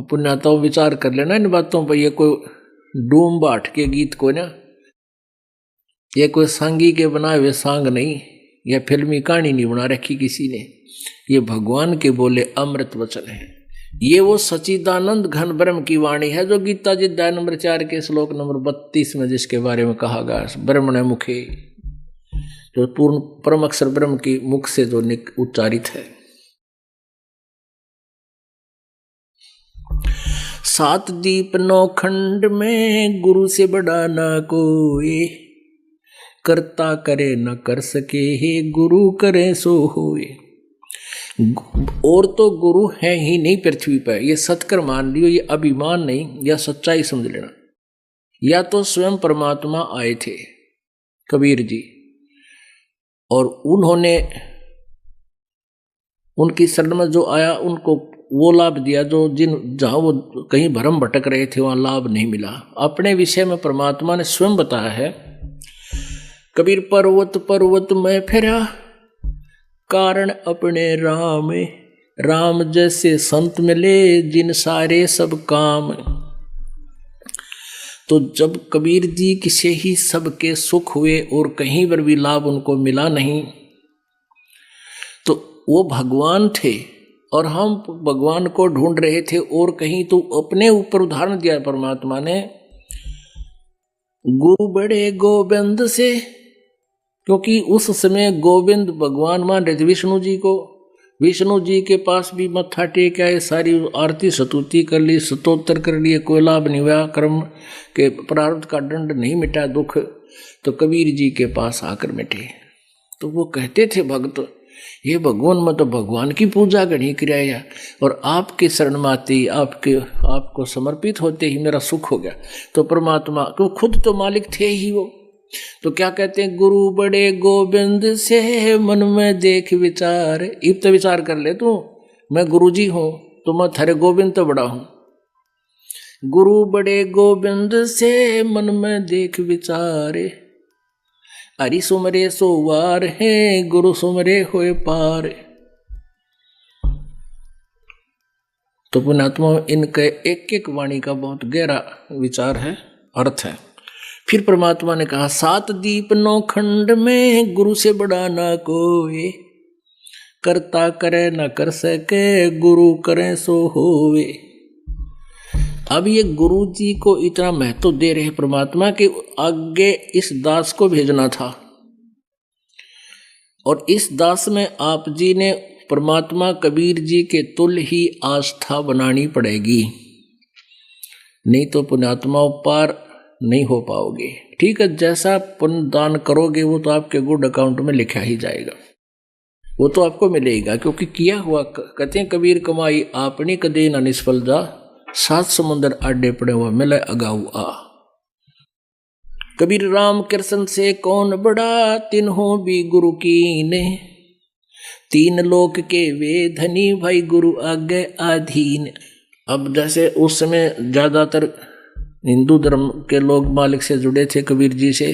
पुण्याताओं विचार कर लेना इन बातों पर। ये कोई डूम बाट के गीत को ना, ये कोई सांगी के बनाए हुए सांग नहीं, या फिल्मी कहानी नहीं बना रखी किसी ने। ये भगवान के बोले अमृत वचन है। ये वो सच्चिदानंद घन ब्रह्म की वाणी है जो गीता जी अध्याय नंबर 4 के श्लोक नंबर 32 में जिसके बारे में कहा गया, ब्रह्मण मुखे, जो पूर्ण परम अक्षर ब्रह्म की मुख से जो उच्चारित है। 7 दीप 9 खंड में गुरु से बड़ा ना कोई, करता करे न कर सके, हे गुरु करे सो होए। और तो गुरु है ही नहीं पृथ्वी पर, ये सत्कर मान लियो, ये अभिमान नहीं, या सच्चाई समझ लेना। या तो स्वयं परमात्मा आए थे कबीर जी, और उन्होंने उनकी शरण में जो आया उनको वो लाभ दिया जो जहां वो कहीं भ्रम भटक रहे थे वहां लाभ नहीं मिला। अपने विषय में परमात्मा ने स्वयं बताया है, कबीर पर्वत पर्वत में फिरा, कारण अपने राम, राम जैसे संत मिले जिन सारे सब काम। तो जब कबीर जी की से ही सबके सुख हुए और कहीं पर भी लाभ उनको मिला नहीं, तो वो भगवान थे और हम भगवान को ढूंढ रहे थे और कहीं। तो अपने ऊपर उदाहरण दिया परमात्मा ने, गुरु बड़े गोविंद से, क्योंकि उस समय गोविंद भगवान मान रहे थे विष्णु जी को। विष्णु जी के पास भी मत्था टेक आए, सारी आरती स्तुति कर ली, स्तोत्र कर लिए, कोई लाभ नहीं हुआ, कर्म के प्रारब्ध का दंड नहीं मिटा, दुख तो कबीर जी के पास आकर मिटे। तो वो कहते थे भक्त, ये भगवान में तो भगवान की पूजा गढ़ी किया, और आपके शरण में आते ही आपको समर्पित होते ही मेरा सुख हो गया। तो परमात्मा को खुद तो मालिक थे ही वो, तो क्या कहते हैं, गुरु बड़े गोविंद से मन में देख विचार। इब तो विचार कर ले तू, मैं गुरु जी हूं तो मैं थारे गोविंद तो बड़ा हूं। गुरु बड़े गोविंद से मन में देख विचारे, हरि सुमरे सोवार है, गुरु सुमरे होए पार। तो पुण्यात्मा इनके एक एक वाणी का बहुत गहरा विचार है, अर्थ है। फिर परमात्मा ने कहा, 7 दीप 9 खंड में गुरु से बड़ा ना कोई, करता करे न कर सके, गुरु करे सो होवे। अब ये गुरु जी को इतना महत्व दे रहे परमात्मा कि आगे इस दास को भेजना था, और इस दास में आप जी ने परमात्मा कबीर जी के तुल्य ही आस्था बनानी पड़ेगी, नहीं तो पुण्यात्मा पार नहीं हो पाओगे। ठीक है, जैसा पुण्य दान करोगे वो तो आपके गुड अकाउंट में लिखा ही जाएगा, वो तो आपको मिलेगा, क्योंकि किया हुआ। कहते हैं कबीर कमाई आपनी कदे ना निष्फल जा, 7 समुंदर आडे पड़े हुआ मिले अगाऊ आ। कबीर राम कृष्ण से कौन बड़ा, तिन्हों भी गुरु कीने, 3 लोक के वे धनी, भाई गुरु आगे आधीन। अब जैसे उस समय ज्यादातर हिंदू धर्म के लोग मालिक से जुड़े थे कबीर जी से,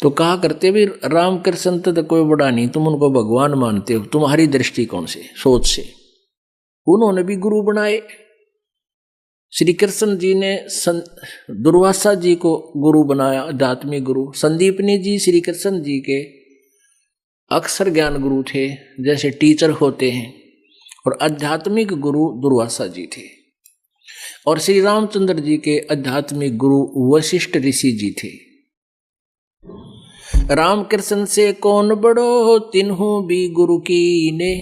तो कहा करते भी राम कृष्ण तो कोई बड़ा नहीं, तुम उनको भगवान मानते हो, तुम्हारी दृष्टिकोण से सोच से। उन्होंने भी गुरु बनाए। श्री कृष्ण जी ने दुर्वासा जी को गुरु बनाया, आध्यात्मिक गुरु। संदीपनी जी श्री कृष्ण जी के अक्षर ज्ञान गुरु थे, जैसे टीचर होते हैं, और आध्यात्मिक गुरु दुर्वासा जी थे। और श्री रामचंद्र जी के आध्यात्मिक गुरु वशिष्ठ ऋषि जी थे। राम कृष्ण से कौन बड़ो, तिन्हों भी गुरु कीने,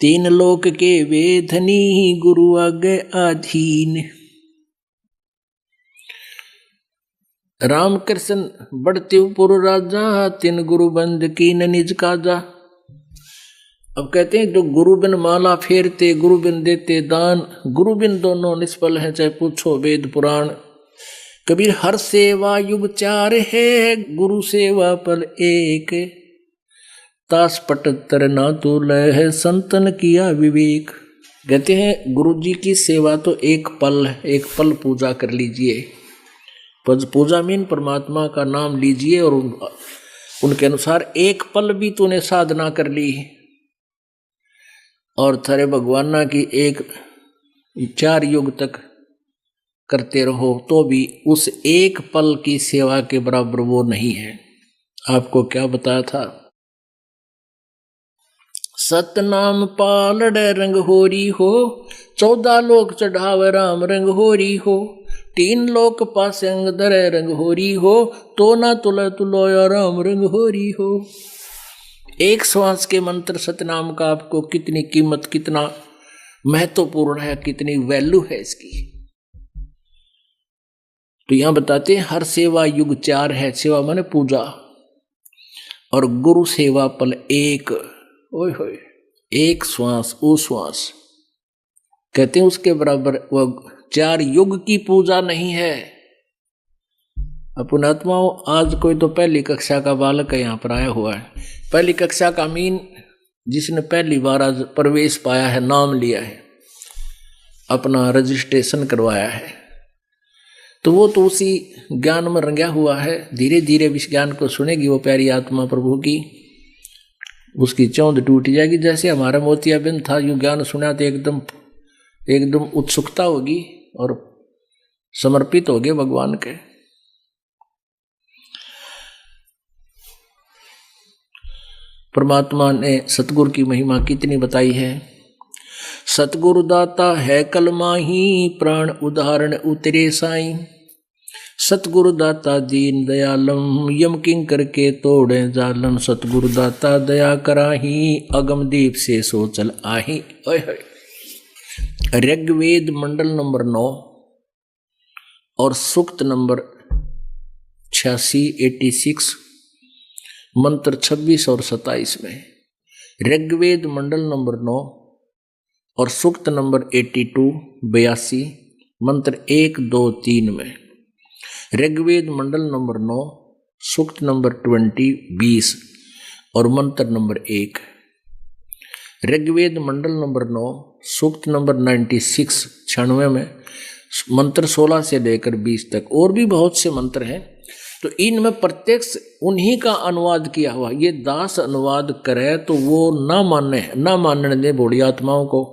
3 लोक के वे धनी, गुरु आगे आधीन। राम कृष्ण बढ़ते पुर राजा, 3 गुरु बंद कीन निज काजा। अब कहते हैं जो गुरु बिन माला फेरते, गुरु बिन देते दान, गुरु बिन दोनों निष्फल है, चाहे पूछो वेद पुराण। कबीर हर सेवा युग 4 है, गुरु सेवा पल एक, तास पटत्तर ना तो लह, संतन किया विवेक। कहते हैं गुरु जी की सेवा तो एक पल पूजा कर लीजिए, पूजा मीन परमात्मा का नाम लीजिए, और उनके अनुसार एक पल भी तूने साधना कर ली, और थारे भगवाना की एक 4 युग तक करते रहो तो भी उस एक पल की सेवा के बराबर वो नहीं है। आपको क्या बताया था? सतनाम पालड़े रंग होरी हो, 14 लोक चढ़ावे राम रंग होरी हो, 3 लोक पासे अंग धरे रंग होरी हो, तो ना तुले तुलो या राम रंग होरी हो। एक श्वास के मंत्र सतनाम का आपको कितनी कीमत, कितना महत्वपूर्ण है, कितनी वैल्यू है इसकी। तो यहां बताते हैं हर सेवा युग 4 है। सेवा माने पूजा, और गुरु सेवा पल एक। ओए होए, एक श्वास ओ श्वास कहते हैं उसके बराबर वह 4 युग की पूजा नहीं है। अपन आत्माओं, आज कोई तो पहली कक्षा का बालक है यहाँ पर आया हुआ है, पहली कक्षा का मीन जिसने पहली बार आज प्रवेश पाया है, नाम लिया है, अपना रजिस्ट्रेशन करवाया है, तो वो तो उसी ज्ञान में रंगा हुआ है। धीरे धीरे इस ज्ञान को सुनेगी वो प्यारी आत्मा प्रभु की, उसकी चौंध टूट जाएगी। जैसे हमारा मोतियाबिंद था, यूं ज्ञान सुना तो एकदम उत्सुकता होगी और समर्पित हो गए भगवान के। परमात्मा ने सतगुरु की महिमा कितनी बताई है। सतगुरु दाता है कलमाही, प्राण उदाहरण उतरे साई। सतगुरु दाता दीन दयालम, यम किंकर के तोड़े जालम। सतगुरु दाता दया कराही, अगम दीप से सोचल आही। ऋग्वेद मंडल नंबर 9 और सूक्त नंबर 86 मंत्र 26 और 27 में। ऋग्वेद मंडल नंबर 9 और सूक्त नंबर 82 मंत्र 1, 2, 3 में। ऋग्वेद मंडल नंबर 9 सूक्त नंबर 20 और मंत्र नंबर 1। ऋग्वेद मंडल नंबर 9 सूक्त नंबर 96 में मंत्र 16 से लेकर 20 तक। और भी बहुत से मंत्र हैं, तो इनमें प्रत्यक्ष उन्हीं का अनुवाद किया हुआ। ये दास अनुवाद करे तो वो ना मानने दे बूढ़ी आत्माओं को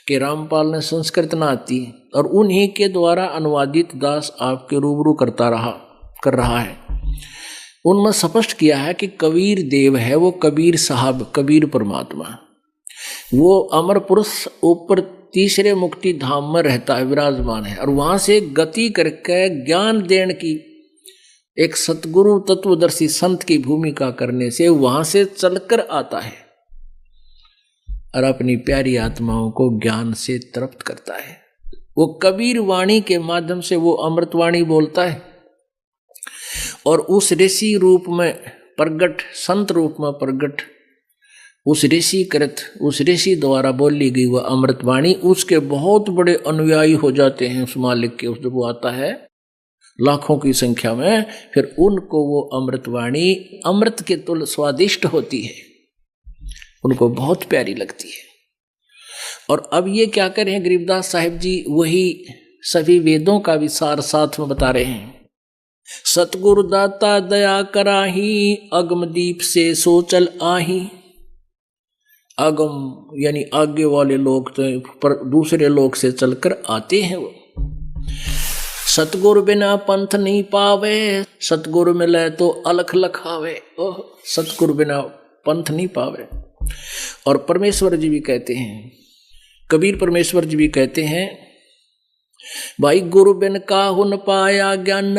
कि रामपाल ने संस्कृत ना आती, और उन्हीं के द्वारा अनुवादित दास आपके रूबरू कर रहा है। उनमें स्पष्ट किया है कि कबीर देव है, वो कबीर साहब, कबीर परमात्मा, वो अमर पुरुष ऊपर तीसरे मुक्ति धाम में रहता है, विराजमान है, और वहां से गति करके ज्ञान देने की एक सतगुरु तत्वदर्शी संत की भूमिका करने से वहां से चलकर आता है और अपनी प्यारी आत्माओं को ज्ञान से तृप्त करता है। वो कबीर वाणी के माध्यम से वो अमृतवाणी बोलता है, और उस ऋषि रूप में प्रगट, संत रूप में प्रगट, उस ऋषि द्वारा बोली गई वह अमृतवाणी उसके बहुत बड़े अनुयायी हो जाते हैं। उस मालिक के, जब वो आता है लाखों की संख्या में, फिर उनको वो अमृतवाणी अमृत के तुल्य स्वादिष्ट होती है, उनको बहुत प्यारी लगती है। और अब ये क्या करें गरीबदास साहिब जी, वही सभी वेदों का विसार साथ में बता रहे हैं। सतगुरु दाता दया कराही, अगम दीप से सोचल आही। अगम यानी आगे वाले लोग तो पर दूसरे लोग से चलकर आते हैं। वो सतगुरु बिना पंथ नहीं पावे, सतगुरु मिले तो अलख लखावे। ओह, सतगुरु बिना पंथ नहीं पावे। और परमेश्वर जी भी कहते हैं, कबीर परमेश्वर जी भी कहते हैं, भाई गुरु बिन काहु न पाया ज्ञान,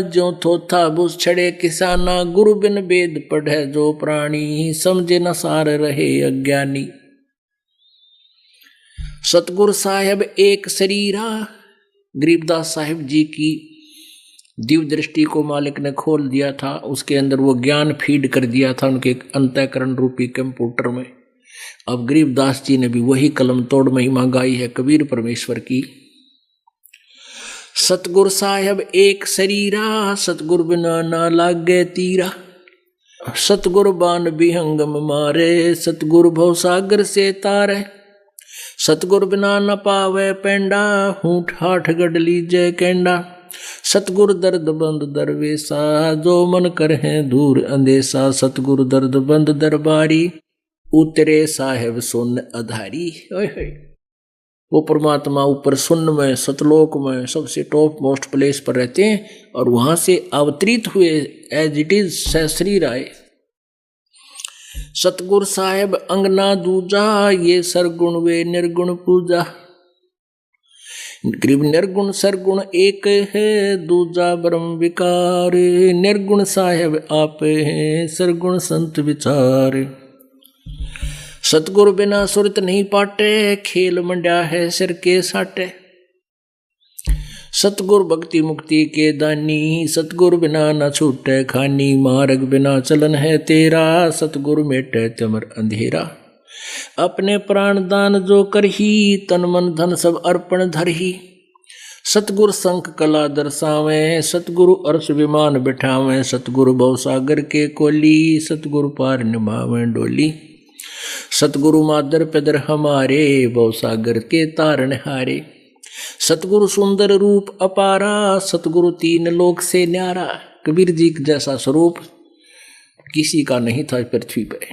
जो थोथा बुझ छड़े किसाना। गुरु बिन वेद पढ़े जो प्राणी, समझे न सार रहे अज्ञानी। सतगुरु साहेब एक शरीरा, गरीबदास साहिब जी की दिव्य दृष्टि को मालिक ने खोल दिया था, उसके अंदर वो ज्ञान फीड कर दिया था उनके अंतःकरण रूपी कंप्यूटर में। अब गरीबदास जी ने भी वही कलम तोड़ महिमा गाई है कबीर परमेश्वर की। सतगुरु साहेब एक शरीरा, सतगुरु बिना ना लागे तीरा। सतगुरु बान बिहंगम मारे, सतगुरु भव सागर से तारे। सतगुरु बिना न पावे पेंडा, हूठ हाठ गढ़ लीजे केंडा। सतगुरु दर्द बंद दरवेसा, जो मन करहे दूर अंदेसा। सतगुरु दर्द बंद दरबारी, उतरे साहेब सुन अधारी। वो परमात्मा ऊपर शून्य में सतलोक में सबसे टॉप मोस्ट प्लेस पर रहते हैं और वहां से अवतरित हुए एज इट इज सहस्री राय। सतगुरु साहेब अंगना दूजा, ये सरगुण वे निर्गुण पूजा। गरीब निर्गुण सरगुण एक है, दूजा ब्रह्म विकार। निर्गुण साहेब आप हैं, सरगुण संत विचार। सतगुरु बिना सुरत नहीं पाटे, खेल मंड्या है सिर के साटे। सतगुरु भक्ति मुक्ति के दानी, सतगुरु बिना न छूटे खानी। मार्ग बिना चलन है तेरा, सतगुरु मेटे चमर अंधेरा। अपने प्राण दान जो करही, तन मन धन सब अर्पण धरही। सतगुरु शंख कला दर्शावे, सतगुरु अर्श विमान बिठावे। सतगुरु भवसागर के कोली, सतगुरु पार निभावे डोली। सतगुरु मादर पिदर हमारे, भवसागर के तारण हारे। सतगुरु सुंदर रूप अपारा, सतगुरु तीन लोक से न्यारा। कबीर जी जैसा स्वरूप किसी का नहीं था पृथ्वी पर।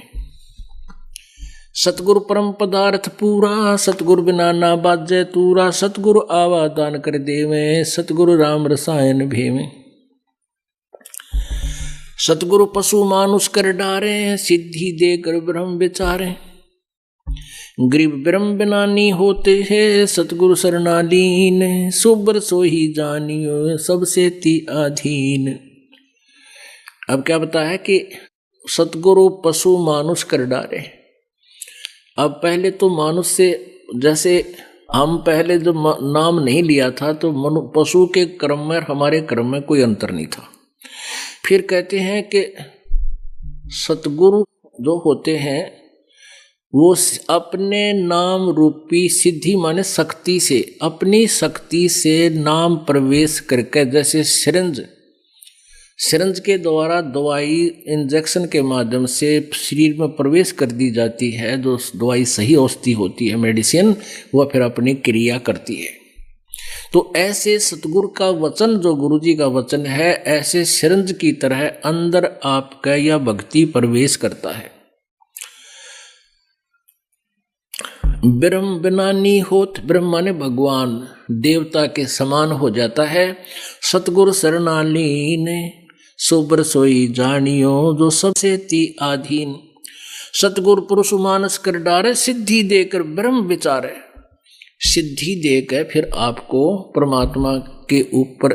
सतगुरु परम पदार्थ पूरा, सतगुरु बिना ना बाजे तूरा। सतगुरु आवा दान कर देवे, सतगुरु राम रसायन भेवे। सतगुरु पशु मानुष कर डारे, सिद्धि देकर ब्रह्म विचारे। गरीब ब्रह्म बिनानी होते हैं, सतगुरु शरणालीन। सुबर सोही जानियो, सबसे ती आधीन। अब क्या बता है कि सतगुरु पशु मानुष कर डारे। अब पहले तो मानुष से, जैसे हम पहले जो नाम नहीं लिया था तो पशु के क्रम में हमारे क्रम में कोई अंतर नहीं था। फिर कहते हैं कि सतगुरु जो होते हैं वो अपने नाम रूपी सिद्धि माने शक्ति से, अपनी शक्ति से नाम प्रवेश करके, जैसे सिरंज के द्वारा दवाई इंजेक्शन के माध्यम से शरीर में प्रवेश कर दी जाती है, जो दवाई सही औषधि होती है मेडिसिन, वह फिर अपनी क्रिया करती है। तो ऐसे सतगुरु का वचन, जो गुरु जी का वचन है, ऐसे सिरंज की तरह अंदर आपका यह भक्ति प्रवेश करता है। ब्रह्म बिनानी होत, ब्रह्म माने भगवान, देवता के समान हो जाता है। सतगुरु शरणालीन, सुबर सोई जानियो, जो सबसे ती आधीन। सतगुरु पुरुष मानस कर डारे, सिद्धि देकर ब्रह्म विचारे। सिद्धि देकर फिर आपको परमात्मा के ऊपर,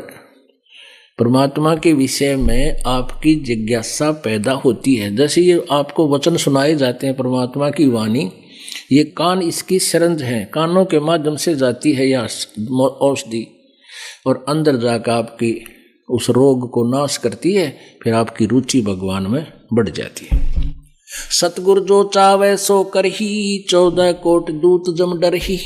परमात्मा के विषय में आपकी जिज्ञासा पैदा होती है। जैसे ये आपको वचन सुनाए जाते हैं परमात्मा की वाणी, ये कान इसकी सरंज है, कानों के माध्यम से जाती है यह औषधि और अंदर जाकर आपकी उस रोग को नाश करती है। फिर आपकी रुचि भगवान में बढ़ जाती है। सतगुरु जो चावे सो करही, 14 कोट दूत जम डरही।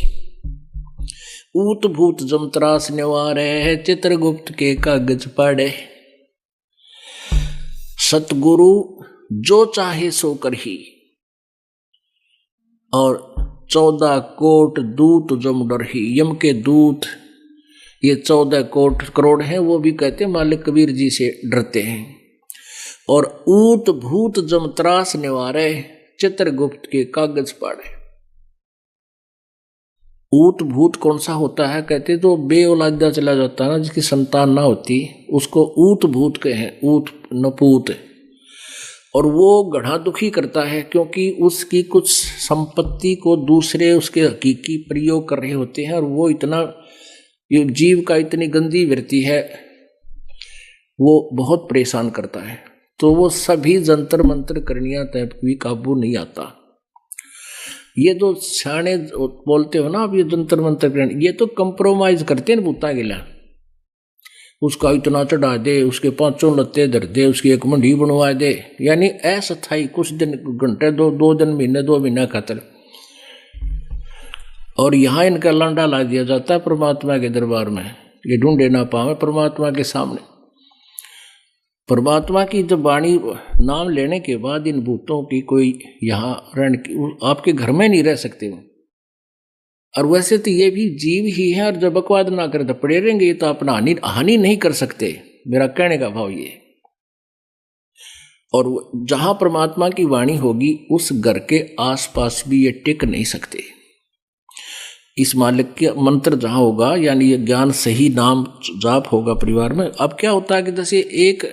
ऊत भूत जम त्रास निवारे, चित्रगुप्त के कागज पाड़े। सतगुरु जो चाहे सो करही, और 14 कोट दूत जम डरही। यम के दूत ये 14 कोट करोड़ हैं, वो भी कहते हैं मालिक कबीर जी से डरते हैं। और ऊत भूत जम त्रास निवारे, चित्रगुप्त के कागज पाड़े। ऊत भूत कौन सा होता है? कहते तो बेऔलादा चला जाता है ना, जिसकी संतान ना होती, उसको ऊत भूत कहे, ऊत नपूत। और वो गढ़ा दुखी करता है, क्योंकि उसकी कुछ संपत्ति को दूसरे उसके हकीकी प्रयोग कर रहे होते हैं, और वो इतना, ये जीव का इतनी गंदी वृत्ति है, वो बहुत परेशान करता है। तो वो सभी जंतर मंत्र करनिया तय भी काबू नहीं आता। ये जो सियाने बोलते हो ना, अब ये जंतर मंत्र करने, ये तो कंप्रोमाइज करते हैं भूता गिला। उसका इतना चढ़ा दे, उसके 5 लत्ते धर दे, उसकी एक मंडी बनवा दे, यानी अस्थायी कुछ दिन, घंटे, 2 दिन, महीने, 2 महीना खातर। और यहाँ इनका लांडा ला दिया जाता है परमात्मा के दरबार में, ये ढूंढे ना पावे परमात्मा के सामने। परमात्मा की जब वाणी नाम लेने के बाद इन भूतों की कोई यहाँ रहने की, आपके घर में नहीं रह सकते वो। और वैसे तो ये भी जीव ही है, और जब बकवाद ना करे तो पड़े रहेंगे, ये तो अपना हानि नहीं कर सकते, मेरा कहने का भाव ये। और जहां परमात्मा की वाणी होगी, उस घर के आसपास भी ये टिक नहीं सकते। इस मालिक के मंत्र जहाँ होगा, यानी ये ज्ञान सही नाम जाप होगा परिवार में। अब क्या होता है कि जैसे एक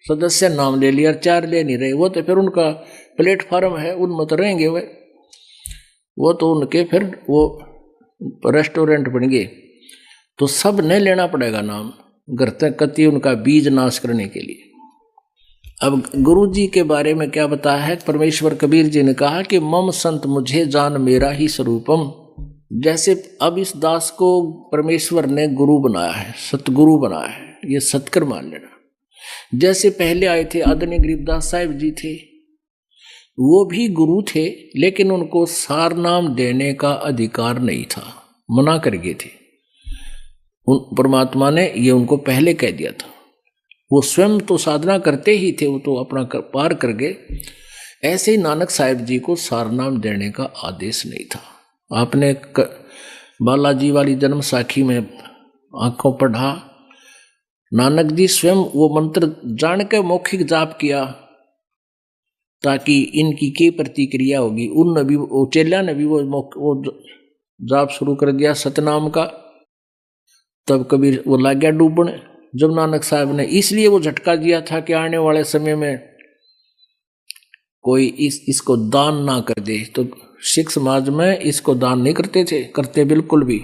सदस्य नाम ले लिया और 4 ले नहीं रहे, वो तो फिर उनका प्लेटफार्म है, उनमें तो रहेंगे वो तो उनके फिर वो रेस्टोरेंट बन गए। तो सब ने लेना पड़ेगा नाम घर तक कति उनका बीज नाश करने के लिए। अब गुरु जी के बारे में क्या बताया है, परमेश्वर कबीर जी ने कहा कि मम संत मुझे जान मेरा ही स्वरूपम। जैसे अब इस दास को परमेश्वर ने गुरु बनाया है, सतगुरु बनाया है, ये सत्कर मान लेना। जैसे पहले आए थे आदरणीय गरीबदास साहिब जी थे, वो भी गुरु थे, लेकिन उनको सार नाम देने का अधिकार नहीं था, मना कर गए थे। उन परमात्मा ने ये उनको पहले कह दिया था। वो स्वयं तो साधना करते ही थे, वो तो अपना पार कर गए। ऐसे ही नानक साहिब जी को सार नाम देने का आदेश नहीं था। आपने बालाजी वाली जन्म साखी में आंखों पढ़ा, नानक जी स्वयं वो मंत्र जान के मौखिक जाप किया ताकि इनकी क्या प्रतिक्रिया होगी। उन भी वो चेला ने भी वो जाप शुरू कर दिया सतनाम का। तब कबीर वो लग गया डूबने, जब नानक साहब ने इसलिए वो झटका दिया था कि आने वाले समय में कोई इसको दान ना कर दे। तो सिख समाज में इसको दान नहीं करते बिल्कुल भी।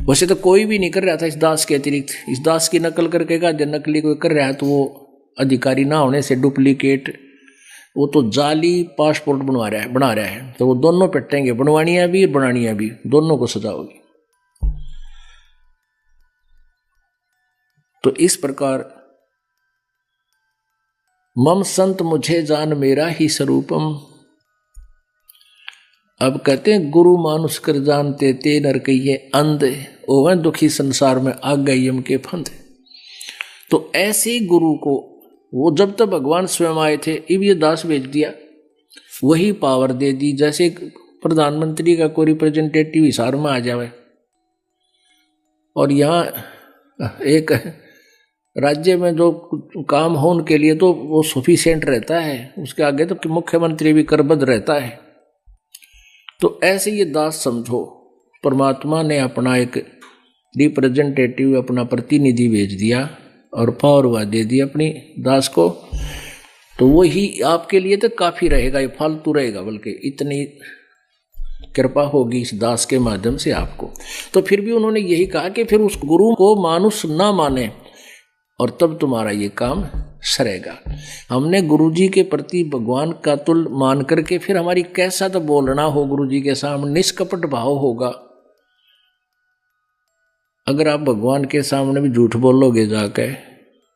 वैसे तो कोई भी नहीं कर रहा था इस दास के अतिरिक्त। इस दास की नकल करके का नकली कोई कर रहा है तो वो अधिकारी ना होने से डुप्लीकेट, वो तो जाली पासपोर्ट बना रहा है। तो वो दोनों पिटेंगे, बनवानियां भी बनानियां भी, दोनों को सजा होगी। तो इस प्रकार मम संत मुझे जान मेरा ही स्वरूपम। अब कहते हैं गुरु मानुष कर जानते ते नर कहिए अंध, ओवं दुखी संसार में आ गए यम के फंद। तो ऐसे गुरु को वो जब तक भगवान स्वयं आए थे, अब ये दास भेज दिया, वही पावर दे दी। जैसे प्रधानमंत्री का कोई रिप्रेजेंटेटिव हिसार में आ जाए और यहाँ एक राज्य में जो काम हो उनके लिए तो वो सफिशिएंट रहता है, उसके आगे तो मुख्यमंत्री भी करबद्ध रहता है। तो ऐसे ये दास समझो, परमात्मा ने अपना एक रिप्रेजेंटेटिव, अपना प्रतिनिधि भेज दिया और पावर दे दी अपनी दास को। तो वही आपके लिए तो काफी रहेगा, ये फालतू रहेगा, बल्कि इतनी कृपा होगी इस दास के माध्यम से आपको। तो फिर भी उन्होंने यही कहा कि फिर उस गुरु को मानुष ना माने और तब तुम्हारा ये काम सरेगा। हमने गुरुजी के प्रति भगवान का तुल मान करके फिर हमारी कैसा तो बोलना हो गुरुजी के सामने, निष्कपट भाव होगा। अगर आप भगवान के सामने भी झूठ बोलोगे जाके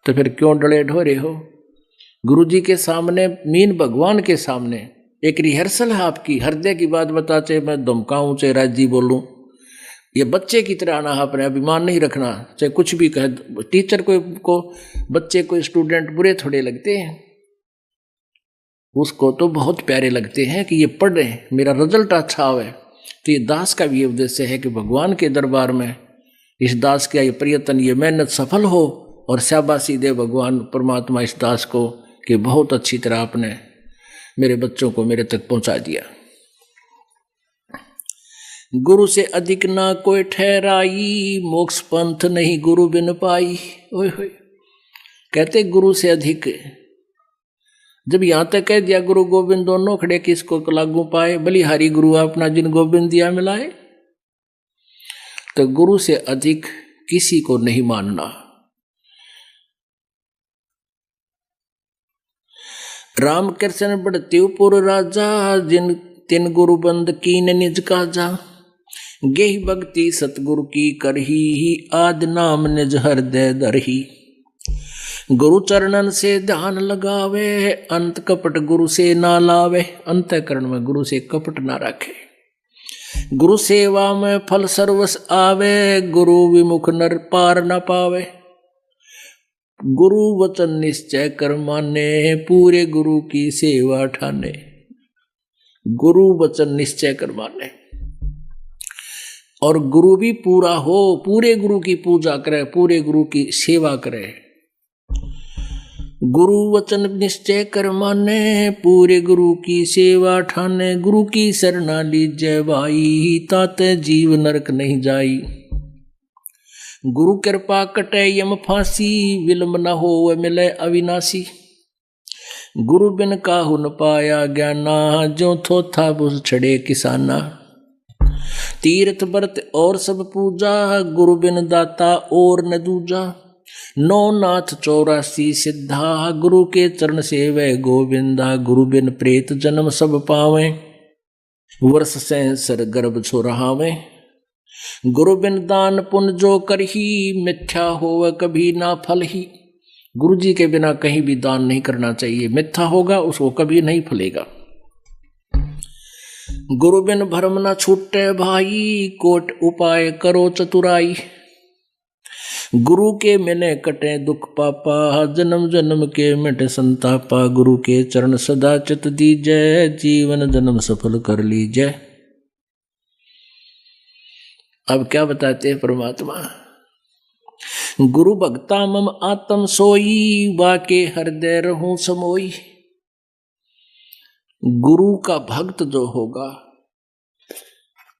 तो फिर क्यों डरे ढोरे हो। गुरुजी के सामने मीन भगवान के सामने एक रिहर्सल है आपकी, हृदय की बात बता, चाहे मैं धमकाऊं चाहे राजी बोलूं, ये बच्चे की तरह आना, अपने अभिमान नहीं रखना, चाहे कुछ भी कहे। टीचर को बच्चे को स्टूडेंट बुरे थोड़े लगते हैं, उसको तो बहुत प्यारे लगते हैं कि ये पढ़ रहे, मेरा रिजल्ट अच्छा आवे। तो ये दास का भी उद्देश्य है कि भगवान के दरबार में इस दास का ये प्रयत्न, ये मेहनत सफल हो और शाबाशी दे भगवान परमात्मा इस दास को कि बहुत अच्छी तरह आपने मेरे बच्चों को मेरे तक पहुंचा दिया। गुरु से अधिक ना कोई ठहराई, मोक्ष पंथ नहीं गुरु बिन पाई। ओए होए, कहते गुरु से अधिक, जब यहां तक कह दिया गुरु गोविंद दोनों खड़े किसको लागू पाए, बलिहारी गुरु अपना जिन गोविंद दिया मिलाए। तो गुरु से अधिक किसी को नहीं मानना। राम कृष्ण बड़तेपुर राजा, जिन तिन गुरु बंद कीन निज काजा। गेहि भक्ति सतगुरु की करही, आद नाम निज हृदय धरही। गुरु चरणन से ध्यान लगावे, अंत कपट गुरु से ना लावे। अंतःकरण में गुरु से कपट ना रखे। गुरु सेवा में फल सर्वस आवे, गुरु विमुख नर पार न पावे। गुरु वचन निश्चय कर माने, पूरे गुरु की सेवा ठाने। गुरु वचन निश्चय कर माने और गुरु भी पूरा हो, पूरे गुरु की पूजा करे, पूरे गुरु की सेवा करे। गुरु वचन निश्चय कर माने, पूरे गुरु की सेवा ठाने, गुरु की शरणा लीजय भाई, ताते जीव नरक नहीं जाई। गुरु कृपा कटे यम फांसी, विलम्ब न हो मिले अविनाशी। गुरु बिन काहु न पाया ज्ञाना, जो थोथा बुझ छड़े किसाना। तीर्थ व्रत और सब पूजा, गुरु बिन दाता और न दूजा। नौ नाथ 84 सिद्धा, गुरु के चरण सेवै गोविंदा। गुरु बिन प्रेत जन्म सब पावे, वर्ष सहस्र गर्भ छोरहावे। गुरु बिन दान पुण्य जो करही, मिथ्या होवे कभी ना फल ही। गुरु जी के बिना कहीं भी दान नहीं करना चाहिए, मिथ्या होगा उसको कभी नहीं फलेगा। गुरु बिन भरम न छूटे भाई, कोट उपाय करो चतुराई। गुरु के मिले कटे दुख पापा, जन्म जन्म के मिटे संतापा। गुरु के चरण सदा चित दीजय, जीवन जन्म सफल कर लीजय। अब क्या बताते हैं परमात्मा, गुरु भक्ता मम आत्म सोई, वाके हृदय रहूं समोई। गुरु का भक्त जो होगा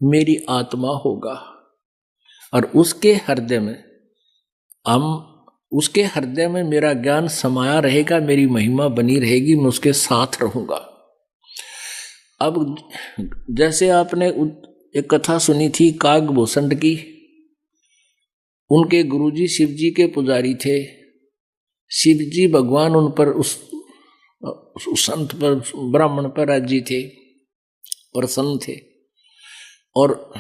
मेरी आत्मा होगा, और उसके हृदय में मेरा ज्ञान समाया रहेगा, मेरी महिमा बनी रहेगी, मैं उसके साथ रहूंगा। अब जैसे आपने एक कथा सुनी थी कागभूषण की, उनके गुरुजी शिवजी के पुजारी थे। शिवजी भगवान उन पर उस संत पर, ब्राह्मण पर राजी थे, प्रसन्न थे। और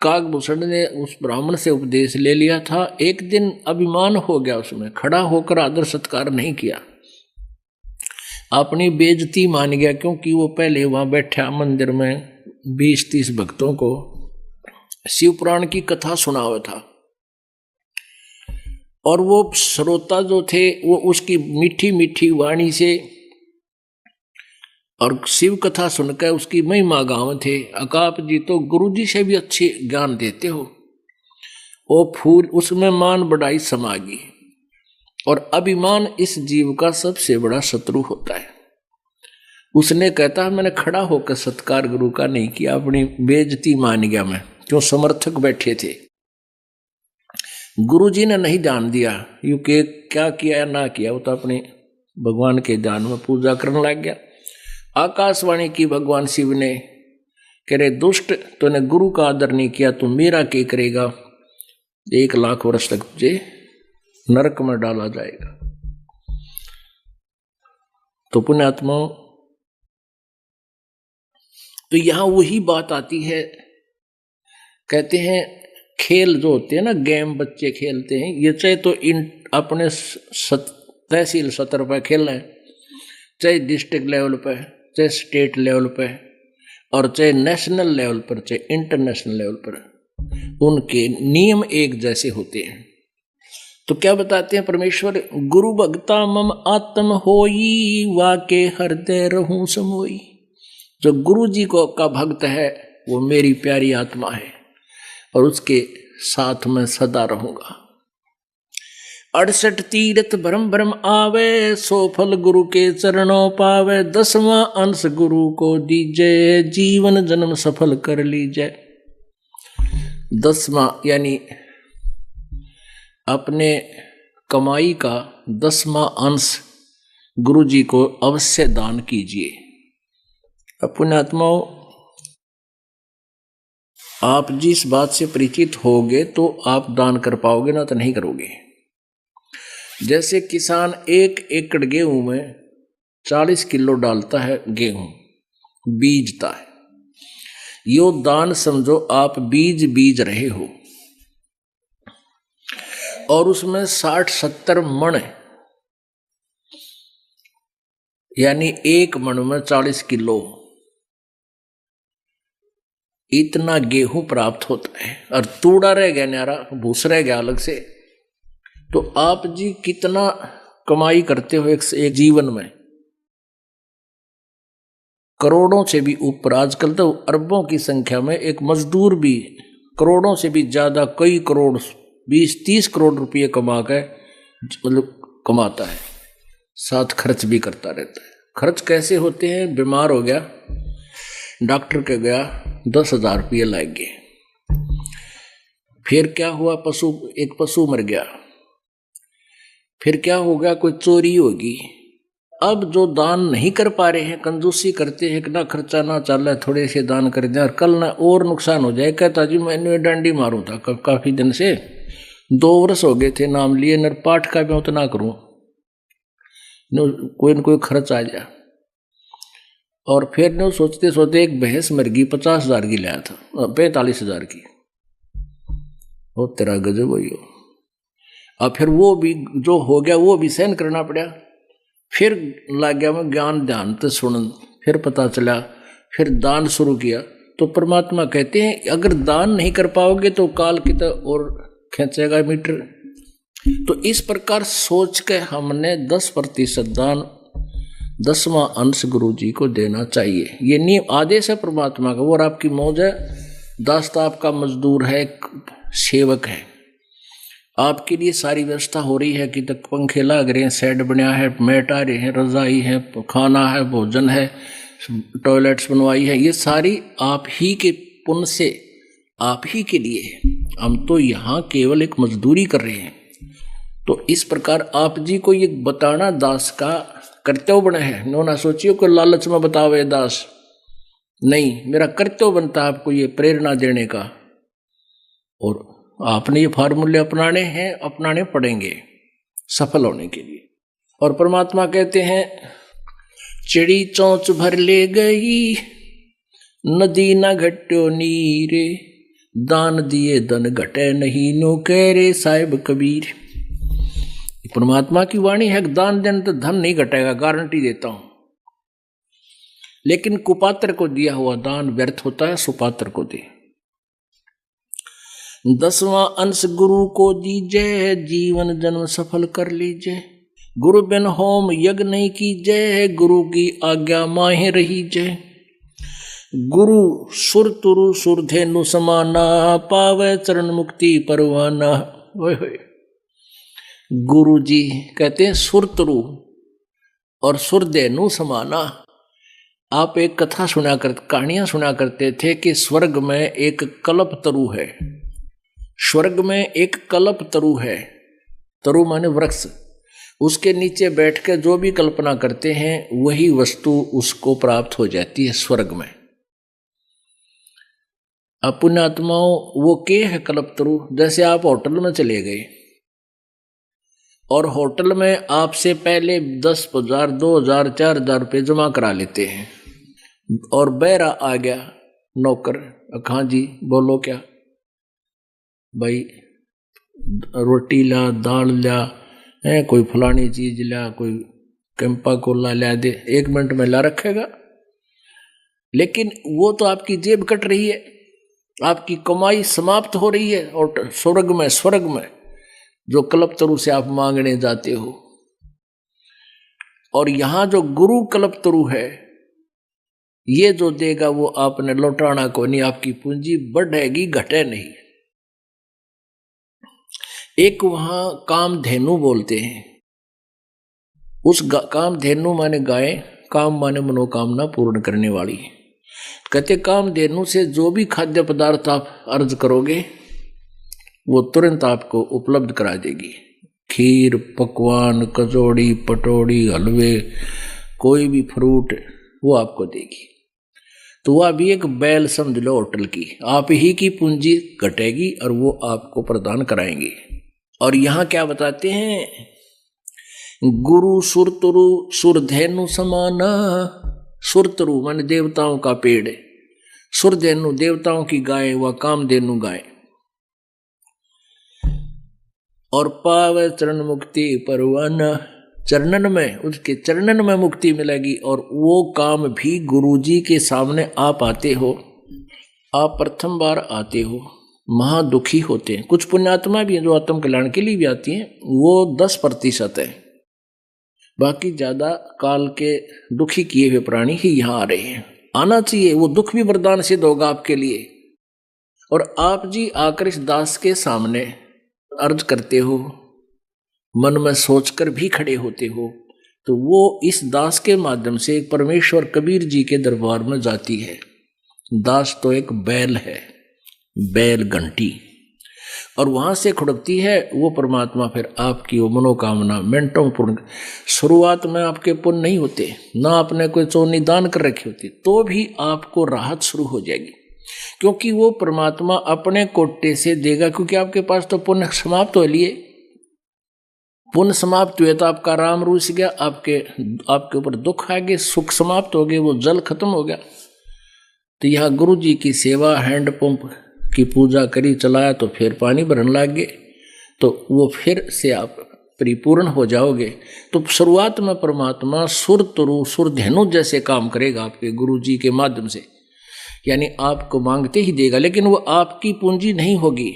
कागभूषण ने उस ब्राह्मण से उपदेश ले लिया था। एक दिन अभिमान हो गया, उसमें खड़ा होकर आदर सत्कार नहीं किया, अपनी बेइज्जती मान गया, क्योंकि वो पहले वहां बैठा मंदिर में 20-30 भक्तों को शिव पुराण की कथा सुना हुआ था, और वो श्रोता जो थे वो उसकी मीठी मीठी वाणी से और शिव कथा सुनकर उसकी महिमा गाँव थे। अकाप जी तो गुरु जी से भी अच्छे ज्ञान देते हो। वो फूल उसमें मान बढ़ाई समागी, और अभिमान इस जीव का सबसे बड़ा शत्रु होता है। उसने कहता है मैंने खड़ा होकर सत्कार गुरु का नहीं किया, अपनी बेइज्जती मान गया मैं, क्यों समर्थक बैठे थे। गुरु जी ने नहीं जान दिया यू के क्या किया ना किया, वो तो अपने भगवान के ध्यान में पूजा करने लग गया। आकाशवाणी की भगवान शिव ने, कह रहे दुष्ट, तूने गुरु का आदर नहीं किया, तू मेरा क्या करेगा, 1 लाख वर्ष तक तुझे नरक में डाला जाएगा। तो पुण्यात्माओं, तो यहां वही बात आती है, कहते हैं खेल जो होते हैं ना, गेम बच्चे खेलते हैं, ये चाहे तो अपने तहसील सतर पर खेल रहे, चाहे डिस्ट्रिक्ट लेवल पर, चाहे स्टेट लेवल पर, और चाहे नेशनल लेवल पर, चाहे इंटरनेशनल लेवल पर, उनके नियम एक जैसे होते हैं। तो क्या बताते हैं परमेश्वर, गुरु भक्ता मम आत्म होई, वाके हृदय रहूं समोई। जो गुरु जी को का भक्त है वो मेरी प्यारी आत्मा है, और उसके साथ में सदा रहूंगा। 68 तीर्थ भरम भरम आवे, 100 फल गुरु के चरणों पावे। 10वां अंश गुरु को दीजे, जीवन जन्म सफल कर लीजिए। 10वां यानी अपने कमाई का 10वां अंश गुरु जी को अवश्य दान कीजिए। पुण्यात्माओं, आप जिस बात से परिचित होगे तो आप दान कर पाओगे, ना तो नहीं करोगे। जैसे किसान 1 एकड़ गेहूं में 40 किलो डालता है, गेहूं बीजता है, यो दान समझो आप बीज रहे हो, और उसमें 60-70 मण, यानी 1 मण में 40 किलो, इतना गेहूं प्राप्त होता है। और तूड़ा रह गया न्यारा, भूस रह गया अलग से। तो आप जी कितना कमाई करते हो एक जीवन में, करोड़ों से भी ऊपर। आजकल तो अरबों की संख्या में एक मजदूर भी करोड़ों से भी ज्यादा, कई करोड़, 20-30 करोड़ रुपये कमा कर मतलब कमाता है। साथ खर्च भी करता रहता है। खर्च कैसे होते हैं? बीमार हो गया, डॉक्टर के गया, 10,000 रुपये लग गए। फिर क्या हुआ? एक पशु मर गया। फिर क्या होगा? कोई चोरी होगी। अब जो दान नहीं कर पा रहे हैं, कंजूसी करते हैं कि ना खर्चा ना चल, थोड़े से दान कर दें और कल ना और नुकसान हो जाए। कहता जी मैंने डंडी मारूं था काफी दिन से, 2 वर्ष हो गए थे नाम लिए, नर पाठ का मैं उतना करूं, कोई न कोई खर्च आ जाए। और फिर न सोचते सोचते एक भैंस मर गई, 50,000 की लाया था, 45,000 की। वो तेरा गजब हुई हो। अब फिर वो भी जो हो गया वो भी सहन करना पड़ा। फिर लग गया मैं ज्ञान ध्यान तो सुन, फिर पता चला, फिर दान शुरू किया। तो परमात्मा कहते हैं अगर दान नहीं कर पाओगे तो काल की तो और खींचेगा मीटर। तो इस प्रकार सोच के हमने 10% दान, 10वां अंश गुरु जी को देना चाहिए। ये नियम आदेश है परमात्मा का। और आपकी मौज है, दास तो आपका मजदूर है, सेवक है, आपके लिए सारी व्यवस्था हो रही है कि तक पंखे लग रहे हैं, सेट बना है, मैट आ रहे हैं, रजाई है, खाना है, भोजन है, टॉयलेट्स बनवाई है, ये सारी आप ही के पुण्य से आप ही के लिए है। हम तो यहाँ केवल एक मजदूरी कर रहे हैं। तो इस प्रकार आप जी को ये बताना दास का कर्तव्य बना है। नो ना सोचियो कि लालच में बतावे दास, नहीं, मेरा कर्तव्य बनता है आपको ये प्रेरणा देने का। और आपने ये फार्मूले अपनाने हैं, अपनाने पड़ेंगे सफल होने के लिए। और परमात्मा कहते हैं चिड़ी चोंच भर ले गई, नदी न घट्यो नीरे, दान दिए धन घटे नहीं, नो कह रे साहिब कबीर। परमात्मा की वाणी है, दान देने तो धन नहीं घटेगा, गारंटी देता हूं। लेकिन कुपात्र को दिया हुआ दान व्यर्थ होता है, सुपात्र को दे। 10वां अंश गुरु को दीजिए, जीवन जन्म सफल कर लीजिए। गुरु बिन होम यज्ञ नहीं कीजिए, गुरु की आज्ञा माहे रहीजे। गुरु सुर तुरु सुरधेनु समाना, पावे चरण मुक्ति परवाना। गुरु जी कहते हैं सुरतरु और सुरधेनु समाना। आप एक कथा कहानियां सुना करते थे कि स्वर्ग में एक कल्प तरु है। स्वर्ग में एक कल्प तरु है, तरु माने वृक्ष। उसके नीचे बैठ के जो भी कल्पना करते हैं वही वस्तु उसको प्राप्त हो जाती है स्वर्ग में। अब पुण्यात्माओं, वो के है कल्प तरु? जैसे आप होटल में चले गए और होटल में आपसे पहले 10,000, 2,000, 4,000 रुपये जमा करा लेते हैं और बहरा आ गया नौकर, हाँ जी बोलो क्या भाई, रोटी ला, दाल ला, है कोई फलानी चीज ला, कोई कैंपा कोला ला दे, 1 मिनट में ला रखेगा। लेकिन वो तो आपकी जेब कट रही है, आपकी कमाई समाप्त हो रही है। और स्वर्ग में जो कल्पतरु से आप मांगने जाते हो, और यहां जो गुरु कल्पतरु है, ये जो देगा वो आपने लौटाना को नहीं, आपकी पूंजी बढ़ेगी घटे नहीं। एक वहां कामधेनु बोलते हैं, उस कामधेनु माने गाय, काम माने मनोकामना पूर्ण करने वाली। कहते कामधेनु से जो भी खाद्य पदार्थ आप अर्ज करोगे वो तुरंत आपको उपलब्ध करा देगी। खीर, पकवान, कचौड़ी, पटौड़ी, हलवे, कोई भी फ्रूट वो आपको देगी। तो वह भी एक बैल समझ लो होटल की, आप ही की पूंजी घटेगी और वो आपको प्रदान कराएंगे। और यहां क्या बताते हैं, गुरु सुरतरु सुरधेनु समाना। सुरतरु माने देवताओं का पेड़, सुरधेनु देवताओं की गाय, व कामधेनु गाय। और पावे चरण मुक्ति परवाना, चरणन में, उसके चरणन में मुक्ति मिलेगी। और वो काम भी गुरु जी के सामने आप आते हो, आप प्रथम बार आते हो, महा दुखी होते हैं। कुछ पुण्यात्मा भी हैं जो आत्म कल्याण के लिए भी आती हैं, वो 10% है, बाकी ज्यादा काल के दुखी किए हुए प्राणी ही यहाँ आ रहे हैं। आना चाहिए, वो दुख भी वरदान सिद्ध होगा आपके लिए। और आप जी आकर इस दास के सामने अर्ज करते हो, मन में सोचकर भी खड़े होते हो, तो वो इस दास के माध्यम से परमेश्वर कबीर जी के दरबार में जाती है। दास तो एक बैल है, बैल घंटी, और वहां से खुड़कती है वो परमात्मा। फिर आपकी वो मनोकामना मिनटों पूर्ण। शुरुआत में आपके पुण्य नहीं होते, ना आपने कोई चोनी दान कर रखी होती, तो भी आपको राहत शुरू हो जाएगी, क्योंकि वो परमात्मा अपने कोटे से देगा। क्योंकि आपके पास तो पुण्य समाप्त हो लिए, पुण्य समाप्त हुए तो आपका राम रूस गया, आपके ऊपर दुख आ गए, सुख समाप्त हो गए, वो जल खत्म हो गया। तो यहाँ गुरु जी की सेवा, हैंडपंप की पूजा करी, चलाया तो फिर पानी भरने लग गए, तो वो फिर से आप परिपूर्ण हो जाओगे। तो शुरुआत में परमात्मा सुर तरु सुर धेनु जैसे काम करेगा आपके गुरु जी के माध्यम से, यानी आपको मांगते ही देगा, लेकिन वो आपकी पूंजी नहीं होगी।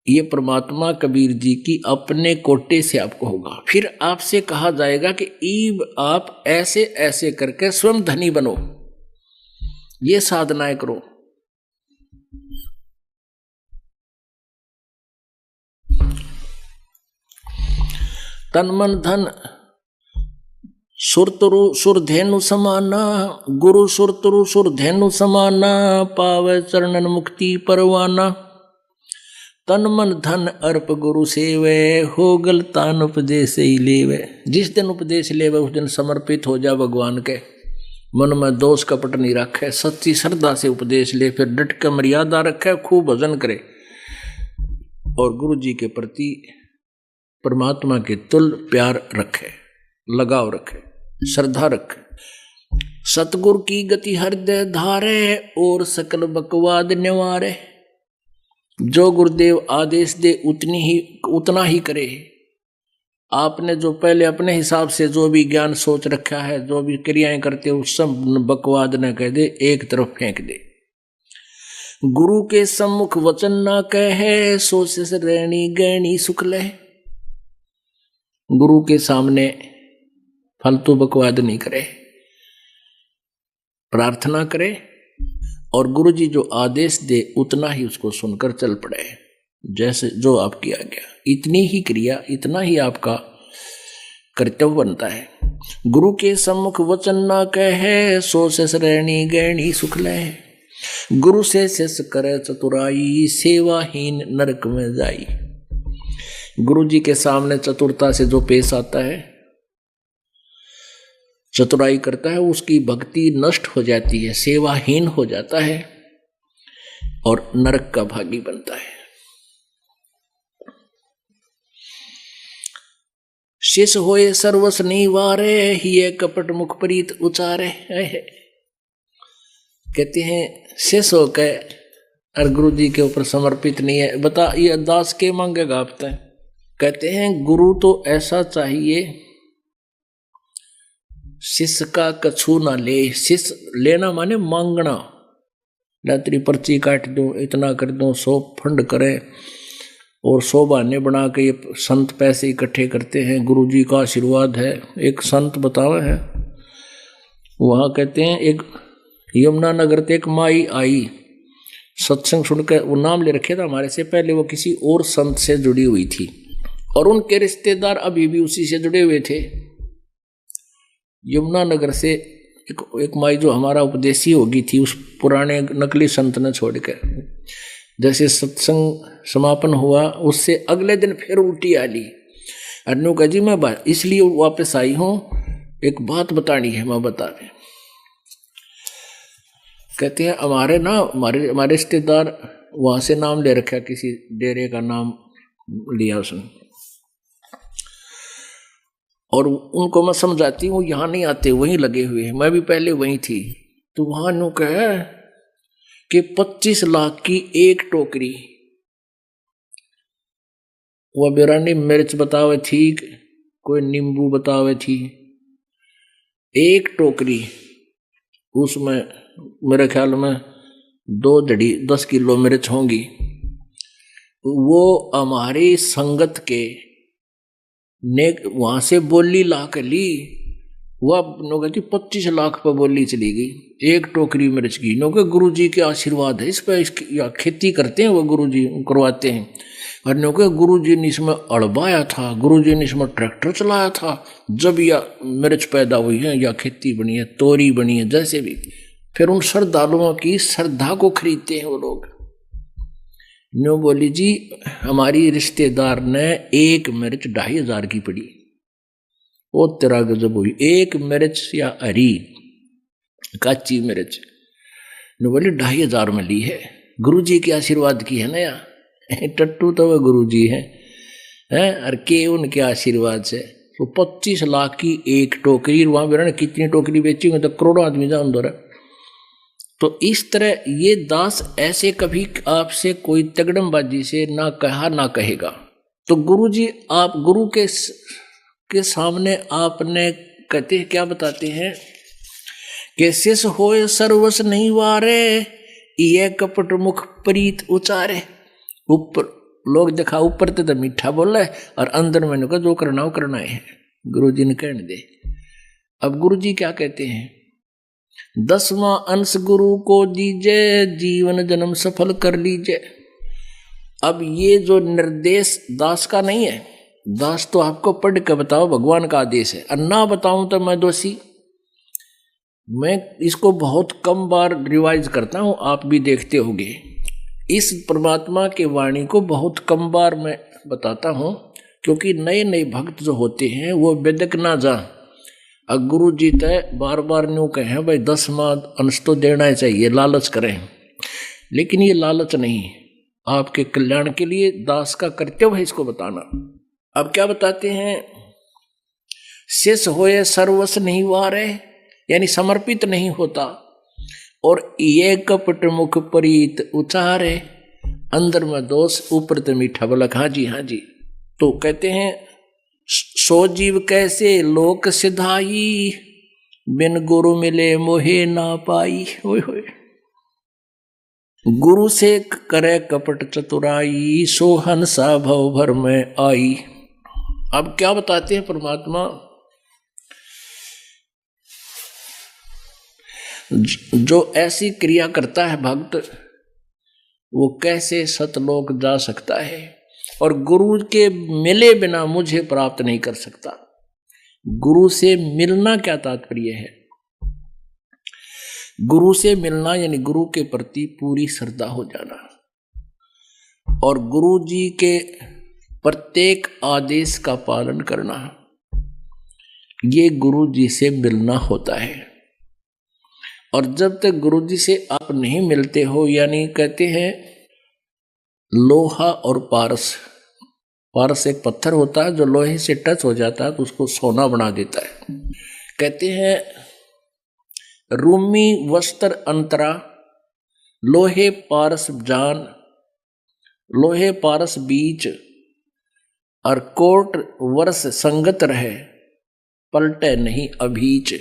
ये परमात्मा कबीर जी की अपने कोटे से आपको होगा। फिर आपसे कहा जाएगा कि ईब आप ऐसे ऐसे करके स्वयं धनी बनो, ये साधनाएं करो। तन मन धन सुरतरु सुरधेनु समाना, गुरु सुरतरु सुरधेनु समाना, पावे चरणन मुक्ति परवाना। तन मन धन अर्प गुरु सेवे, हो गलतान उपदेश ही लेवे। जिस दिन उपदेश लेवे उस दिन समर्पित हो जा भगवान के, मन में दोष कपट नहीं रखे, सच्ची श्रद्धा से उपदेश ले, फिर डट के मर्यादा रखे, खूब भजन करे और गुरु जी के प्रति परमात्मा के तुल प्यार रखे, लगाव रखे, श्रद्धा रखे। सतगुरु की गति हृदय धारे, और सकल बकवाद निवारे। जो गुरुदेव आदेश दे उतना ही करे। आपने जो पहले अपने हिसाब से जो भी ज्ञान सोच रखा है, जो भी क्रियाएं करते हो, सब बकवाद न कह दे, एक तरफ फेंक दे। गुरु के सम्मुख वचन ना कहे, सोच से रहनी गहनी सुख ले। गुरु के सामने फालतू बकवाद नहीं करे, प्रार्थना करे, और गुरु जी जो आदेश दे उतना ही उसको सुनकर चल पड़े, जैसे जो आपकी आज्ञा। इतनी ही क्रिया, इतना ही आपका कर्तव्य बनता है। गुरु के सम्मुख वचन ना कहे, सो शेष रहनी गहनी सुख ले। गुरु से शेष करे चतुराई, सेवाहीन नरक में जाई। गुरु जी के सामने चतुरता से जो पेश आता है, चतुराई करता है, उसकी भक्ति नष्ट हो जाती है, सेवाहीन हो जाता है और नरक का भागी बनता है। शिष होए सर्वस निवारे, हिये कपट मुख प्रीत उचारे। कहते हैं शिष होकर और गुरु जी के ऊपर समर्पित नहीं है, बता ये दास के मांगेगा आप तय। कहते हैं गुरु तो ऐसा चाहिए शिष्य का कछु ना ले। शिष्य लेना माने मांगना, ना तेरी पर्ची काट दूं, इतना कर दूं, 100 फंड करे और 100 बहाने बना के ये संत पैसे इकट्ठे करते हैं। गुरु जी का आशीर्वाद है। एक संत बतावे है, वहाँ कहते हैं एक यमुना नगर ते एक माई आई, सत्संग सुनकर, वो नाम ले रखे था हमारे से पहले, वो किसी और संत से जुड़ी हुई थी और उनके रिश्तेदार अभी भी उसी से जुड़े हुए थे। यमुना नगर से एक माई जो हमारा उपदेशी होगी थी, उस पुराने नकली संत ने छोड़कर, जैसे सत्संग समापन हुआ उससे अगले दिन फिर उल्टी आ ली। अनु का जी मैं इसलिए वापस आई हूँ, एक बात बतानी है, मैं बता दें। कहते हैं हमारे रिश्तेदार वहां से नाम ले रखा, किसी डेरे का नाम लिया उसने, और उनको मैं समझाती हूँ यहाँ नहीं आते, वहीं लगे हुए हैं, मैं भी पहले वहीं थी। तो वहां नु कहे कि 25 लाख की एक टोकरी, वह बिरानी मिर्च बतावे थी, कोई नींबू बतावे थी, एक टोकरी, उसमें मेरे ख्याल में 2 धड़ी 10 किलो मिर्च होंगी। वो हमारी संगत के ने वहां से बोली ला कर ली, वह कहती 25 लाख पर बोली चली गई एक टोकरी मिर्च की। नो के गुरु जी के आशीर्वाद है इस पर, इसकी खेती करते हैं वो गुरु जी करवाते हैं। और नो के गुरुजी ने इसमें अड़बाया था, गुरुजी ने इसमें ट्रैक्टर चलाया था जब या मिर्च पैदा हुई है या खेती बनी है, तोरी बनी है, जैसे भी। फिर उन श्रद्धालुओं की श्रद्धा को खरीदते हैं वो लोग। नो बोली जी हमारी रिश्तेदार ने एक मिर्च 2500 की पड़ी, वो तेरा गजब हुई। एक मिर्च या हरी कच्ची मिर्च, नो बोली 2500 में ली है, गुरुजी के आशीर्वाद की है ना यार। टट्टू तो वह गुरुजी है और के उनके आशीर्वाद से। तो 25 लाख की एक टोकरी, वहां भी कितनी टोकरी बेची होंगे तो करोड़ों आदमी जा अंदर। तो इस तरह ये दास ऐसे कभी आपसे कोई तगड़मबाजी से ना कहा ना कहेगा। तो गुरुजी आप गुरु के सामने आपने कहते क्या बताते हैं कि शिष होए सर्वस नहीं वारे, ये कपट मुख प्रीत उचारे। ऊपर लोग देखा ऊपर तो मीठा बोला है और अंदर मैंने कहा जो करना हो करना है, गुरुजी ने कहने दे। अब गुरुजी क्या कहते हैं, 10वां अंश गुरु को दीजे, जीवन जन्म सफल कर लीजिए। अब ये जो निर्देश दास का नहीं है, दास तो आपको पढ़ के बताओ, भगवान का आदेश है, और ना बताऊं तो मैं दोषी। मैं इसको बहुत कम बार रिवाइज करता हूं, आप भी देखते होंगे। इस परमात्मा के वाणी को बहुत कम बार मैं बताता हूं, क्योंकि नए नए भक्त जो होते हैं वो बेदक ना जा। अब गुरु जी तय बार बार न्यू कहें भाई 10वां अंश तो देना ही चाहिए, लालच करें, लेकिन ये लालच नहीं, आपके कल्याण के लिए दास का कर्तव्य है इसको बताना। अब क्या बताते हैं, शेष होए सर्वस नहीं वारे, यानी समर्पित नहीं होता, और ये कपट मुख प्रीत उचारे, अंदर में दोष ऊपर तो मीठा बोला। हाँ जी हाँ जी। तो कहते हैं सो जीव कैसे लोक सिधाई, बिन गुरु मिले मोहे ना पाई। होय होय, गुरु से करे कपट चतुराई, सो हंसा भव भर में आई। अब क्या बताते हैं परमात्मा, जो ऐसी क्रिया करता है भक्त, वो कैसे सतलोक जा सकता है, और गुरु के मिले बिना मुझे प्राप्त नहीं कर सकता। गुरु से मिलना क्या तात्पर्य है, गुरु से मिलना यानी गुरु के प्रति पूरी श्रद्धा हो जाना, और गुरु जी के प्रत्येक आदेश का पालन करना, ये गुरु जी से मिलना होता है। और जब तक गुरु जी से आप नहीं मिलते हो, यानी कहते हैं लोहा और पारस, पारस एक पत्थर होता है जो लोहे से टच हो जाता है तो उसको सोना बना देता है। कहते हैं रूमी वस्त्र अंतरा, लोहे पारस जान, लोहे पारस बीच, और कोट वर्ष संगत रहे, पलटे नहीं अभीच।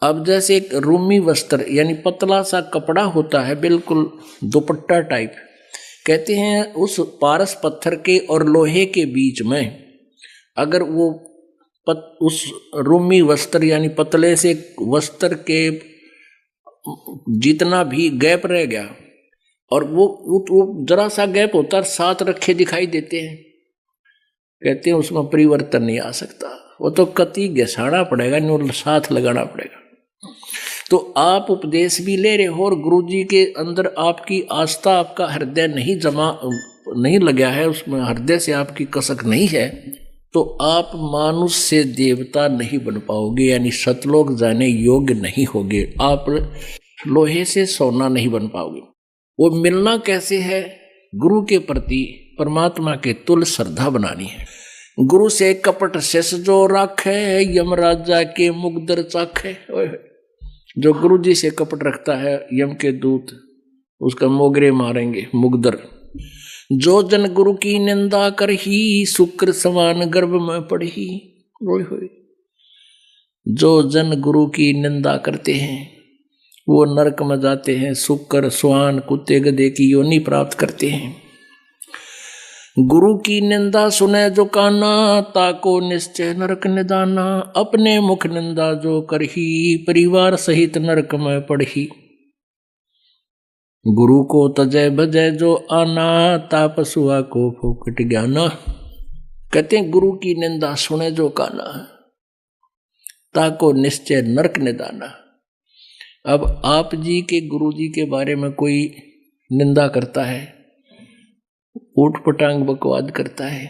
अब जैसे एक रूमी वस्त्र यानी पतला सा कपड़ा होता है, बिल्कुल दुपट्टा टाइप, कहते हैं उस पारस पत्थर के और लोहे के बीच में अगर वो उस रूमी वस्त्र यानी पतले से वस्त्र के जितना भी गैप रह गया, और वो जरा सा गैप होता है, 7 रखे दिखाई देते हैं, कहते हैं उसमें परिवर्तन नहीं आ सकता, वो तो कति घसाना पड़ेगा, न्यू साथ लगाना पड़ेगा। तो आप उपदेश भी ले रहे हो और गुरु जी के अंदर आपकी आस्था, आपका हृदय नहीं लगा है, उसमें हृदय से आपकी कसक नहीं है, तो आप मानुष से देवता नहीं बन पाओगे, यानी सतलोक जाने योग्य नहीं होगे, आप लोहे से सोना नहीं बन पाओगे। वो मिलना कैसे है, गुरु के प्रति परमात्मा के तुल्य श्रद्धा बनानी है। गुरु से कपट शेष जो राखे, यमराजा के मुगदर चाखे। जो गुरु जी से कपट रखता है, यम के दूत उसका मोगरे मारेंगे, मुगदर। जो जन गुरु की निंदा कर ही, शुक्र समान गर्भ में पड़ी। जो जन गुरु की निंदा करते हैं वो नरक में जाते हैं, शुक्र स्वान कुत्ते गधे की योनि प्राप्त करते हैं। गुरु की निंदा सुने जो काना, ताको निश्चय नरक निदाना। अपने मुख निंदा जो करही, परिवार सहित नरक में पड़ही। गुरु को तजय बजय जो आना, तापसुआ को फोकट ज्ञाना। कहते हैं गुरु की निंदा सुने जो काना, ताको निश्चय नरक निदाना। अब आप जी के गुरु जी के बारे में कोई निंदा करता है, ऊट पटांग बकवाद करता है,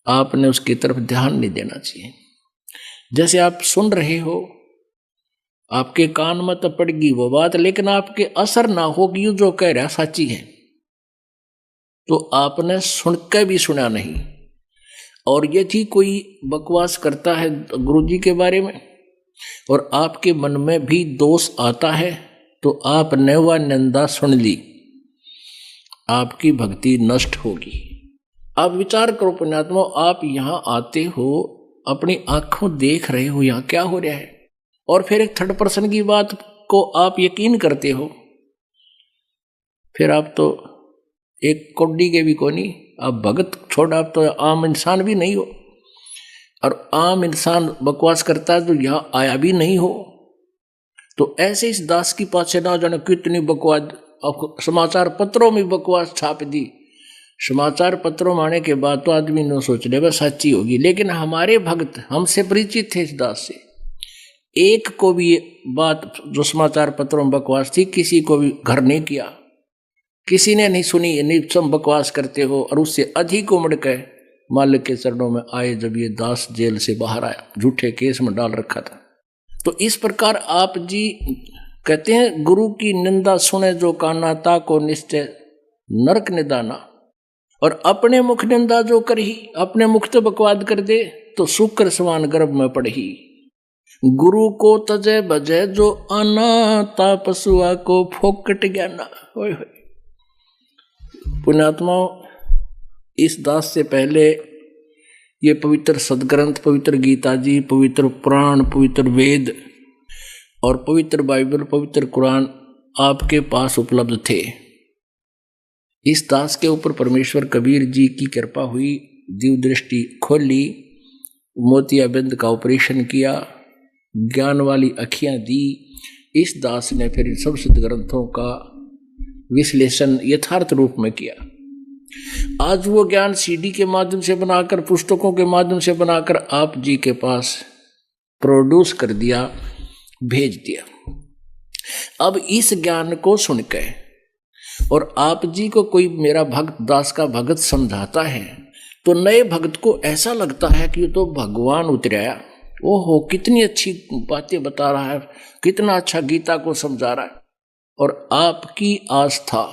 आपने उसकी तरफ ध्यान नहीं देना चाहिए। जैसे आप सुन रहे हो, आपके कान में तो पड़गी वो बात, लेकिन आपके असर ना हो कि यूं जो कह रहा सच्ची है, तो आपने सुन के भी सुना नहीं। और यदि कोई बकवास करता है गुरु जी के बारे में और आपके मन में भी दोष आता है, तो आपने वह निंदा सुन ली, आपकी भक्ति नष्ट होगी। आप विचार करो पुण्यात्मा, आप यहाँ आते हो, अपनी आंखों देख रहे हो यहाँ क्या हो रहा है, और फिर एक थर्ड पर्सन की बात को आप यकीन करते हो, फिर आप तो एक कोड्डी के भी को नहीं, आप भगत छोड़, आप तो आम इंसान भी नहीं हो। और आम इंसान बकवास करता है तो यहाँ आया भी नहीं हो, तो ऐसे इस दास की पाछे ना जाने कितनी बकवास, समाचार पत्रों में बकवास छाप दी। समाचार पत्रों में आने के बाद तो आदमी ने सोच ले बस सच्ची होगी, लेकिन हमारे भक्त हमसे परिचित थे इस दास से, एक को भी ये बात जो समाचार पत्रों में बकवास थी किसी को भी घर नहीं किया, किसी ने नहीं सुनी, नहीं सब बकवास करते हो। और उससे अधिक उमड़ के मालिक के चरणों में आए जब ये दास जेल से बाहर आया, झूठे केस में डाल रखा था। तो इस प्रकार आप जी कहते हैं गुरु की निंदा सुने जो काना, ताको निश्चय नरक निदाना। और अपने मुख निंदा जो करही, अपने मुख तो बकवाद कर दे तो शुक्र समान गर्भ में पड़ही। गुरु को तजय बजय जो आना, तापसुआ को फोकट ज्ञाना। पुण्यात्माओं, इस दास से पहले ये पवित्र सदग्रंथ, पवित्र गीता जी, पवित्र पुराण, पवित्र वेद और पवित्र बाइबल, पवित्र कुरान आपके पास उपलब्ध थे। इस दास के ऊपर परमेश्वर कबीर जी की कृपा हुई, दिव्य दृष्टि खोली, मोतियाबिंद का ऑपरेशन किया, ज्ञान वाली अखियां दी। इस दास ने फिर सब सदग्रंथों का विश्लेषण यथार्थ रूप में किया। आज वो ज्ञान सीडी के माध्यम से बनाकर, पुस्तकों के माध्यम से बनाकर आप जी के पास प्रोड्यूस कर दिया, भेज दिया। अब इस ज्ञान को सुन के और आप जी को कोई मेरा भक्त, दास का भगत समझाता है, तो नए भक्त को ऐसा लगता है कि ये तो भगवान उतराया, ओहो कितनी अच्छी बातें बता रहा है, कितना अच्छा गीता को समझा रहा है। और आपकी आस्था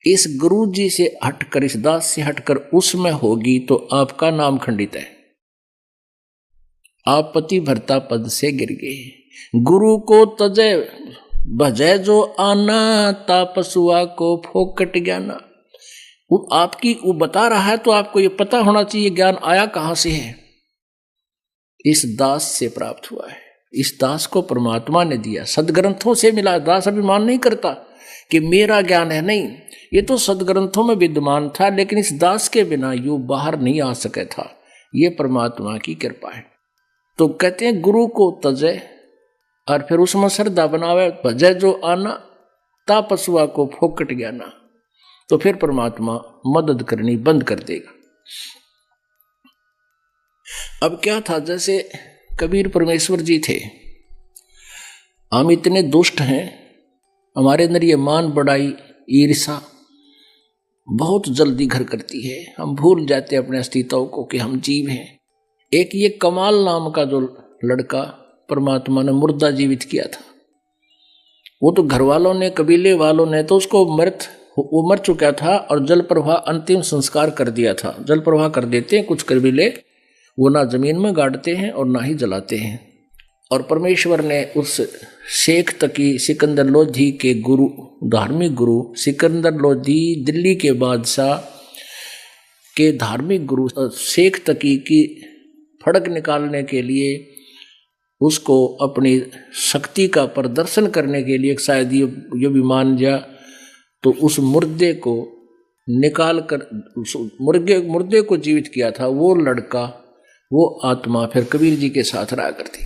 इस गुरु जी से हटकर, इस दास से हटकर उसमें होगी तो आपका नाम खंडित है, आप पति भरता पद से गिर गए। गुरु को तजय भजय जो आना, तापसुआ को फोकट ज्ञाना। वो आपकी वो बता रहा है तो आपको ये पता होना चाहिए ज्ञान आया कहां से है, इस दास से प्राप्त हुआ है। इस दास को परमात्मा ने दिया, सदग्रंथों से मिला। दास अभिमान नहीं करता कि मेरा ज्ञान है, नहीं, ये तो सदग्रंथों में विद्यमान था, लेकिन इस दास के बिना यूं बाहर नहीं आ सके था। ये परमात्मा की कृपा है। तो कहते हैं गुरु को तजय, और फिर उसमें श्रद्धा बनावे, भजय जो आना, तापसुआ को फोकट ज्ञाना। तो फिर परमात्मा मदद करनी बंद कर देगा। अब क्या था, जैसे कबीर परमेश्वर जी थे, हम इतने दुष्ट हैं, हमारे अंदर ये मान बढ़ाई, ईर्षा बहुत जल्दी घर करती है, हम भूल जाते हैं अपने अस्तित्व को कि हम जीव हैं। एक ये कमाल नाम का जो लड़का परमात्मा ने मुर्दा जीवित किया था, वो तो घर वालों ने, कबीले वालों ने तो उसको वो मर चुका था और जल प्रवाह अंतिम संस्कार कर दिया था। जल प्रवाह कर देते हैं कुछ कबीले, वो ना जमीन में गाड़ते हैं और ना ही जलाते हैं। और परमेश्वर ने उस शेख तकी सिकंदर लोधी के गुरु, धार्मिक गुरु सिकंदर लोधी, दिल्ली के बादशाह के धार्मिक गुरु शेख तकी की फड़क निकालने के लिए, उसको अपनी शक्ति का प्रदर्शन करने के लिए, शायद ये भी मान जा, तो उस मुर्दे को निकाल कर मुर्दे को जीवित किया था। वो लड़का, वो आत्मा फिर कबीर जी के साथ रहा करती।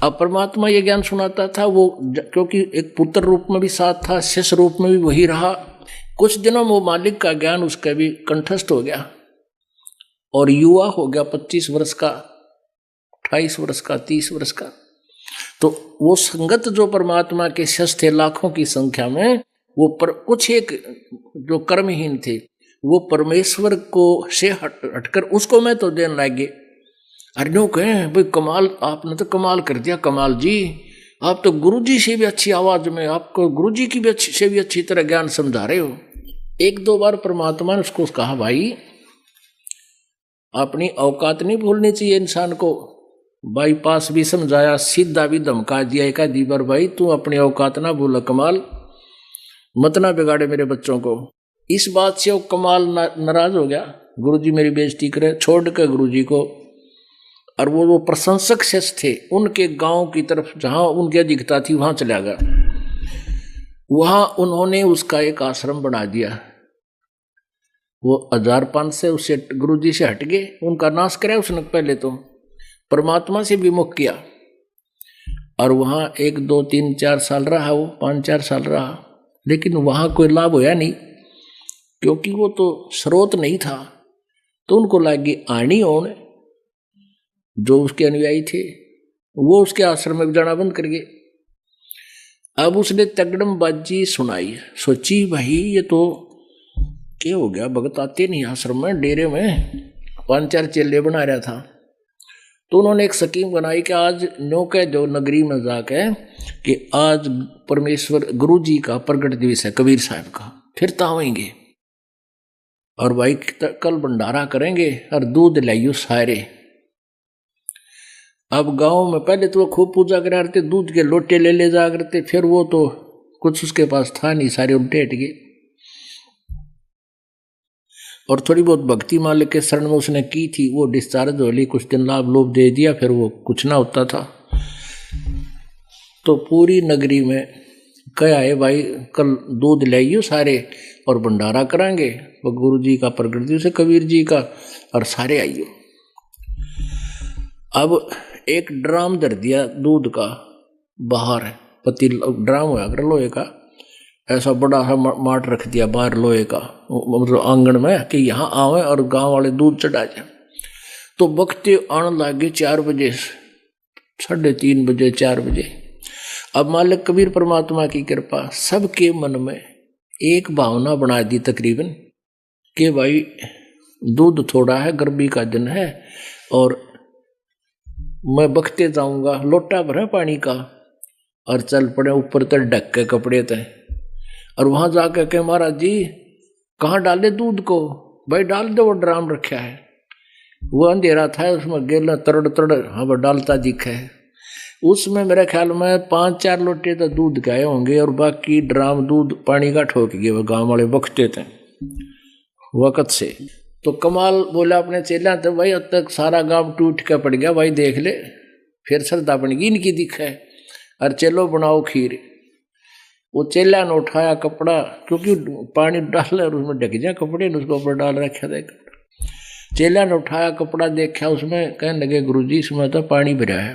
अब परमात्मा ये ज्ञान सुनाता था वो, क्योंकि एक पुत्र रूप में भी साथ था, शिष्य रूप में भी वही रहा। कुछ दिनों में वो मालिक का ज्ञान उसका भी कंठस्थ हो गया और युवा हो गया, 25 वर्ष का, 28 वर्ष का, 30 वर्ष का। तो वो संगत जो परमात्मा के शिष्य थे लाखों की संख्या में, वो कुछ एक जो कर्महीन थे वो परमेश्वर को से हटकर उसको मैं तो देने लगे। अरे नो कहें भाई कमाल, आपने तो कमाल कर दिया कमाल जी, आप तो गुरु जी से भी अच्छी आवाज में, आपको गुरु जी की भी अच्छी से भी अच्छी तरह ज्ञान समझा रहे हो। एक दो बार परमात्मा ने उसको कहा भाई अपनी औकात नहीं भूलनी चाहिए इंसान को। बाईपास भी समझाया, सीधा भी धमका दिया एक आधी बार, भाई तू अपनी औकात ना भूल, कमाल मत ना बिगाड़े मेरे बच्चों को। इस बात से वो कमाल नाराज हो गया, गुरुजी मेरी बेइज्जती करे, छोड़ कर गुरुजी को। और वो प्रशंसक शिष्य थे, उनके गांव की तरफ जहां उनकी अधिकता थी वहां चला गया। वहां उन्होंने उसका एक आश्रम बना दिया। वो 1005 से उससे गुरुजी से हट गए, उनका नाश कराया उसने पहले तो, परमात्मा से विमुख किया। और वहां 1 2 3 4 साल रहा, वो 5-4 साल रहा, लेकिन वहां कोई लाभ होया नहीं, क्योंकि वो तो स्रोत नहीं था। तो उनको लगी आनी होने, जो उसके अनुयायी थे वो उसके आश्रम में जाना बंद कर गए। अब उसने तगड़म बाजी सुनाई, सोची भाई ये तो क्या हो गया, भगत आते नहीं आश्रम में, डेरे में 5-4 चेले बना रहा था। तो उन्होंने एक स्कीम बनाई कि आज नो कह दो नगरी में जाके कि आज परमेश्वर गुरु जी का प्रगट दिवस है, कबीर साहब का, फिर तावेंगे और भाई कल भंडारा करेंगे और दूध लाइयो सारे। अब गांव में पहले तो वो खूब पूजा करा करते, दूध के लोटे ले जा करते, फिर वो तो कुछ उसके पास था नहीं, सारे उल्टे हट गए। और थोड़ी बहुत भक्ति मालिक के शरण में उसने की थी, वो डिस्चार्ज हो ली, कुछ दिन लाभ लोभ दे दिया, फिर वो कुछ ना होता था। तो पूरी नगरी में क्या है भाई कल दूध लाइयो सारे और भंडारा करांगे, वो गुरु जी का प्रगट दिवस है कबीर जी का, और सारे आइयो। अब एक ड्राम धर दिया दूध का बाहर, पतील ड्राम हुआ कर लोहे का, ऐसा बड़ा सा माट रख दिया बाहर लोहे का, मतलब आंगन में, कि यहाँ आवे और गांव वाले दूध चढ़ा जाए। तो बकते आने लगे 4 बजे, 3:30 बजे, 4 बजे। अब मालिक कबीर परमात्मा की कृपा, सबके मन में एक भावना बना दी तकरीबन कि भाई दूध थोड़ा है, गर्मी का दिन है, और मैं बकते जाऊंगा, लोटा भरा पानी का, और चल पड़े ऊपर तक ढक के कपड़े थे। और वहां जाकर के महाराज जी कहाँ डाले दूध को, भाई डाल दो, वो ड्राम रखा है, वो अंधेरा था, उसमें गेला तड़ तड़ हाँ डालता दिखा है। उसमें मेरे ख्याल में 5-4 लोटे तो दूध के आए होंगे, और बाकी ड्राम दूध पानी का ठोक गए, वो गाँव वाले बकते थे वक़्त से। तो कमाल बोला अपने चेला, तो भाई अब तक सारा गांव टूट के पड़ गया, भाई देख ले, फिर श्रद्धा बन गई इनकी दिखा है, और चलो बनाओ खीर। वो चेला ने उठाया कपड़ा, क्योंकि पानी डाल और उसमें ढक जाए कपड़े ने, उसको ऊपर डाल रखा था कपड़ा। चेला ने उठाया कपड़ा, देखा उसमें, कहने लगे गुरुजी इसमें तो पानी भरा है।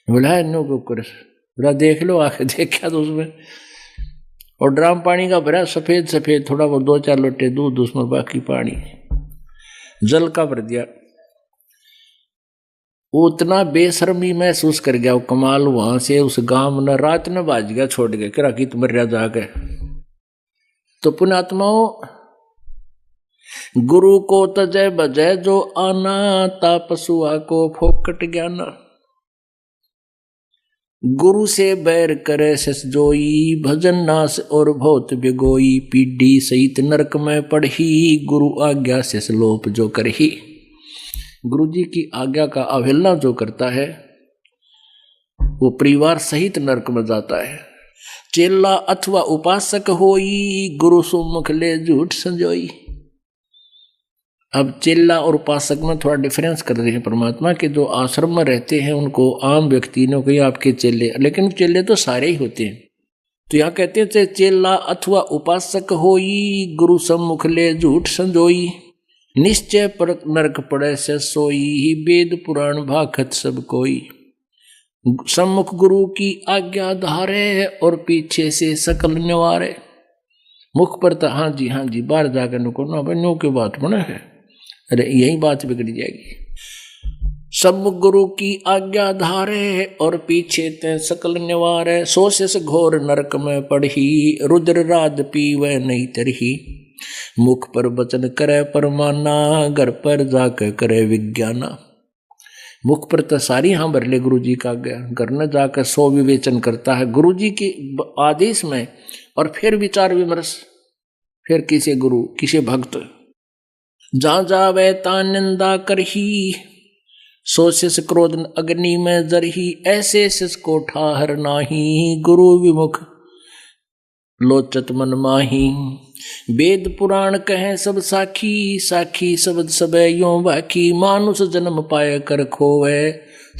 बोला नो को देख लो, आके देखा तो उसमें, और ड्राम पानी का भरा, सफेद सफेद, थोड़ा वो 2-4 लोटे दूध उसमें, बाकी पानी जल का भर दिया। वो उतना बेशर्मी महसूस कर गया वो कमाल, वहां से उस गांव में रात में बाज गया, छोड़ गया कि राखी तुम मर जाके। तो पुण्यात्माओं, गुरु को तजय बजय जो आना, तापसुआ को फोकट ज्ञाना। गुरु से बैर करे सस जोई, भजन नास और बहुत बिगोई, पीढ़ी सहित नरक में पढ़ी, गुरु आज्ञा से लोप जो करही। गुरु जी की आज्ञा का अवहेलना जो करता है वो परिवार सहित नरक में जाता है। चेला अथवा उपासक होई, गुरु सुमुख ले झूठ संजोई। अब चेला और उपासक में थोड़ा डिफरेंस कर रहे हैं परमात्मा के, जो आश्रम में रहते हैं उनको आम व्यक्ति ने कही आपके चेले, लेकिन चेले तो सारे ही होते हैं। तो यहाँ कहते हैं चेला अथवा उपासक होई, गुरु सम्मुख ले झूठ संजोई, निश्चय पर नरक पड़े से सोई, वेद पुराण भाखत सब कोई। सम्मुख गुरु की आज्ञा धारे और पीछे से सकल निवारे। मुख पर तो हाँ जी बाहर जाकर नुको ना भाई नो की बात बने है, अरे यही बात बिगड़ जाएगी। सम्मुख गुरु की आज्ञा धारे और पीछे ते सकल निवारे। सोशस घोर नरक में पढ़ी रुद्र राज पीवे नहीं तरही। मुख पर वचन करे परमाना घर पर जाकर करे विज्ञाना। मुख पर तो सारी हाँ भर ले गुरु जी का आज्ञा, घर न जाकर सो विवेचन करता है गुरु जी के आदेश में और फिर विचार विमर्श, फिर किसी गुरु किसी भक्त। जा जावे ता निंदा करही सोशिस क्रोध अग्नि में जरही। ऐसे शिष को ठाहर नाही गुरु विमुख लोचत मन माही। वेद पुराण कहें सब साखी साखी शब्द सबे यो बाकी। मानुष जन्म पाए कर खोवे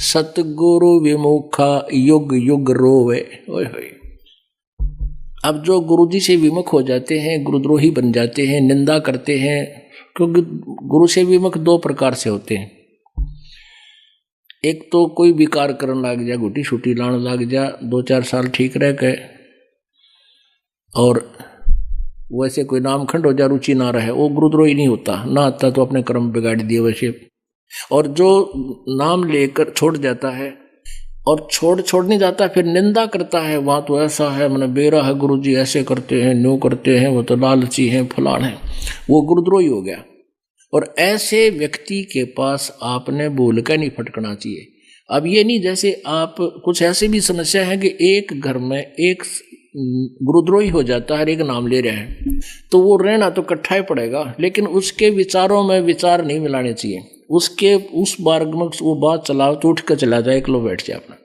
सतगुरु विमुखा युग युग रोवे। ओए होए। अब जो गुरु जी से विमुख हो जाते हैं, गुरुद्रोही बन जाते हैं, निंदा करते हैं, क्योंकि गुरु से विमुख दो प्रकार से होते हैं। एक तो कोई विकार करने लग जा, गुटी छुटी लाने लग जा, 2-4 साल ठीक रह गए और वैसे कोई नाम खंड हो जा, रुचि ना रहे, वो गुरुद्रोही नहीं होता। ना आता तो अपने कर्म बिगाड़ दिए वैसे। और जो नाम लेकर छोड़ जाता है और छोड़ नहीं जाता, फिर निंदा करता है, वहाँ तो ऐसा है, मैंने बेरा है, गुरु जी ऐसे करते हैं, न्यू करते हैं, वो तो लालची हैं, फलान है, वो गुरुद्रोही हो गया। और ऐसे व्यक्ति के पास आपने बोल कर नहीं फटकना चाहिए। अब ये नहीं जैसे आप कुछ ऐसी भी समस्या है कि एक घर में एक गुरुद्रोही हो जाता है, एक नाम ले रहे हैं, तो वो रहना तो इकट्ठा ही पड़ेगा, लेकिन उसके विचारों में विचार नहीं मिलाने चाहिए। उसके उस मार्ग में वो बात चलाओ तो उठ कर चला जाए, एक लो बैठ जाए अपना,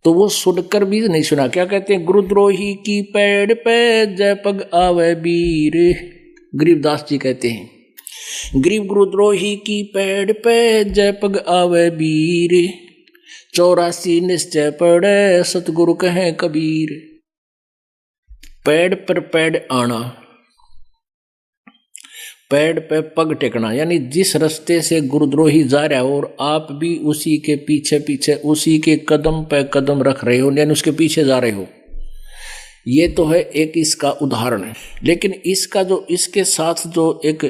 तो वो सुनकर भी नहीं सुना। क्या कहते हैं, गुरुद्रोही की पेड़ पे जय पग आवे वीर। गरीबदास जी कहते हैं, गरीब गुरुद्रोही की पेड़ पे जय पग आवे वीर। 84 निश्चय पड़े सतगुरु कहें कबीर। पेड़ पर पेड़ आना, पेड़ पे पग टेकना, यानी जिस रास्ते से गुरुद्रोही जा रहा है और आप भी उसी के पीछे पीछे उसी के कदम पे कदम रख रहे हो, यानी उसके पीछे जा रहे हो। ये तो है एक इसका उदाहरण है। लेकिन इसका जो इसके साथ जो एक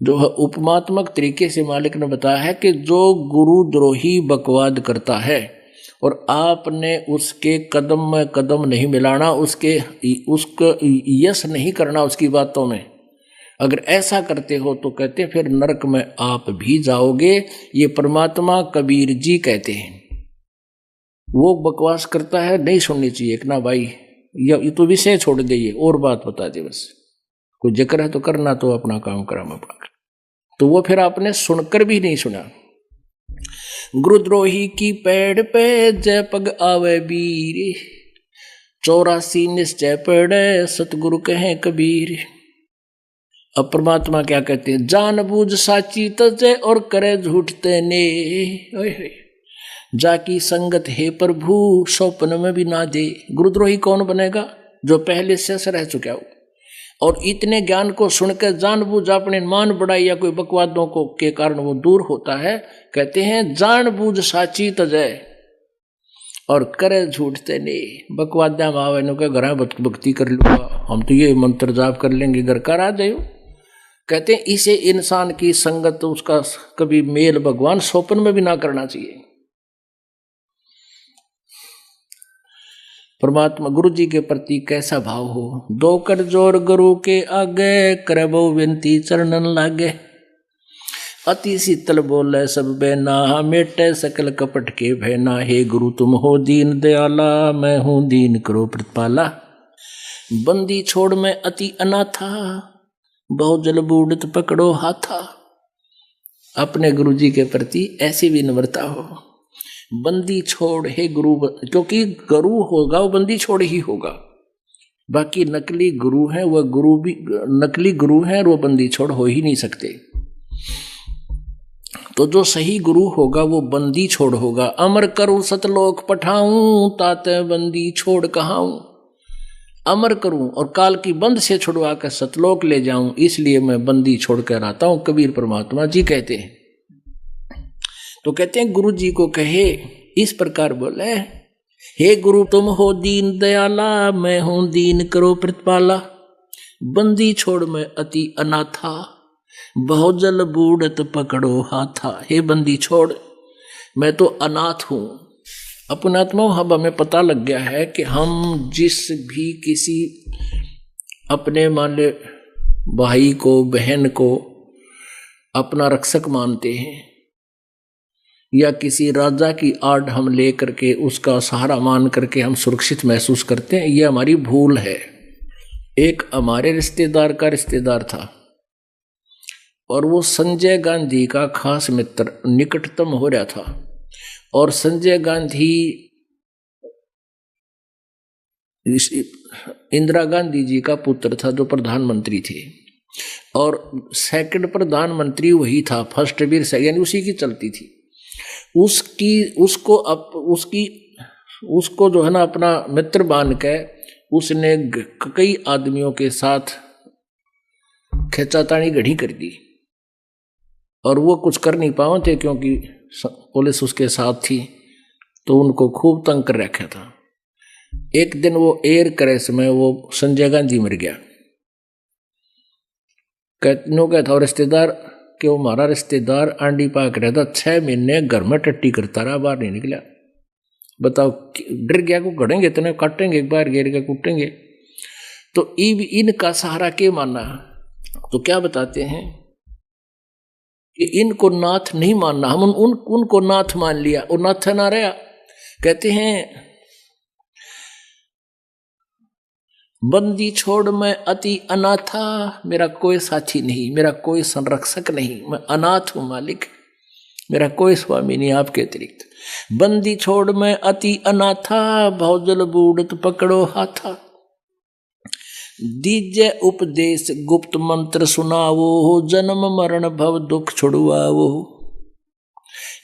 जो है उपमात्मक तरीके से मालिक ने बताया है कि जो गुरुद्रोही बकवाद करता है और आपने उसके कदम में कदम नहीं मिलाना, उसको यश नहीं करना उसकी बातों में, अगर ऐसा करते हो तो कहते फिर नरक में आप भी जाओगे। ये परमात्मा कबीर जी कहते हैं। वो बकवास करता है, नहीं सुननी चाहिए ना भाई, ये तो विषय छोड़ दे, और बात बता दे, बस कोई जिक्र है तो करना, तो अपना काम करा मैं अपना। तो वो फिर आपने सुनकर भी नहीं सुना। गुरुद्रोही की पेड़ पे जय पग आवे वीर। 84 निश्चय पड़े सतगुरु कहें कबीर। अब परमात्मा क्या कहते हैं, जान बूझ साची तजे और करे झूठ तेने। जाकी संगत है प्रभु स्वप्न में भी ना दे। गुरुद्रोही कौन बनेगा, जो पहले से रह चुका हो और इतने ज्ञान को सुनकर जानबूझ अपने मान बढ़ाई या कोई बकवादों को के कारण वो दूर होता है। कहते हैं जानबूझ साची तजय और करे झूठते नहीं। बकवादा मावे नो के घर भक्ति कर लूंगा, हम तो ये मंत्र जाप कर लेंगे, घर का आ जाओ। कहते हैं इसे इंसान की संगत, उसका कभी मेल भगवान स्वप्न में भी ना करना चाहिए। परमात्मा गुरु जी के प्रति कैसा भाव हो। दो कर जोर गुरु के आगे करबो विनती चरणन लागे। अति शीतल बोले सब बेना मेटे सकल कपट के भैना। हे गुरु तुम हो दीन दयाला, मैं हूं दीन करो प्रतिपाला। बंदी छोड़ में अति अनाथा, बहु जल बूढ़त पकड़ो हाथा। अपने गुरु जी के प्रति ऐसी विनम्रता हो। बंदी छोड़ हे गुरु, क्योंकि गुरु होगा वो बंदी छोड़ ही होगा। बाकी नकली गुरु है, वह गुरु भी नकली गुरु है और वो बंदी छोड़ हो ही नहीं सकते। तो जो सही गुरु होगा वो बंदी छोड़ होगा। अमर करूं सतलोक पठाऊं, ताते बंदी छोड़ कहाऊं। अमर करूं और काल की बंद से छुड़वा कर सतलोक ले जाऊं, इसलिए मैं बंदी छोड़ कर आता हूं, कबीर परमात्मा जी कहते हैं। तो कहते हैं गुरु जी को कहे, इस प्रकार बोले, हे गुरु तुम हो दीन दयाला, मैं हूं दीन करो प्रतिपाला। बंदी छोड़ मैं अति अनाथा, बहुजल बूढ़त पकड़ो हाथा। हे बंदी छोड़, मैं तो अनाथ हूं। अपनात्मा अब हमें पता लग गया है कि हम जिस भी किसी अपने मान ले भाई को, बहन को अपना रक्षक मानते हैं, या किसी राजा की आड़ हम ले करके उसका सहारा मान करके हम सुरक्षित महसूस करते हैं, ये हमारी भूल है। एक हमारे रिश्तेदार का रिश्तेदार था और वो संजय गांधी का खास मित्र, निकटतम हो रहा था। और संजय गांधी इंदिरा गांधी जी का पुत्र था जो प्रधानमंत्री थे, और सेकंड प्रधानमंत्री वही था, फर्स्ट भी यानी उसी की चलती थी। उसको जो है ना अपना मित्र मान के उसने कई आदमियों के साथ खींचातानी गढ़ी कर दी, और वो कुछ कर नहीं पाए थे क्योंकि पुलिस उसके साथ थी, तो उनको खूब तंग कर रखा था। एक दिन वो एयर क्रैश में वो संजय गांधी मर गया। कहता और रिश्तेदार कि वो हमारा रिश्तेदार आंडी पाक रहता, 6 महीने घर में टट्टी करता रहा, बाहर नहीं निकला। बताओ, डर गया को गड़ेंगे इतने, काटेंगे एक बार, घेर के कूटेंगे। तो इनका सहारा के माना, तो क्या बताते हैं कि इनको नाथ नहीं मानना, हम उनको नाथ मान लिया, और नाथ ना रहा। कहते हैं बंदी छोड़ मैं अति अनाथा, मेरा कोई साथी नहीं, मेरा कोई संरक्षक नहीं, मैं अनाथ हूं मालिक, मेरा कोई स्वामी नहीं आपके अतिरिक्त। बंदी छोड़ मैं अति अनाथा, बहुजल बूढ़त पकड़ो हाथा। दीजे उपदेश गुप्त मंत्र सुनावो, जन्म मरण भव दुख छुड़वावो।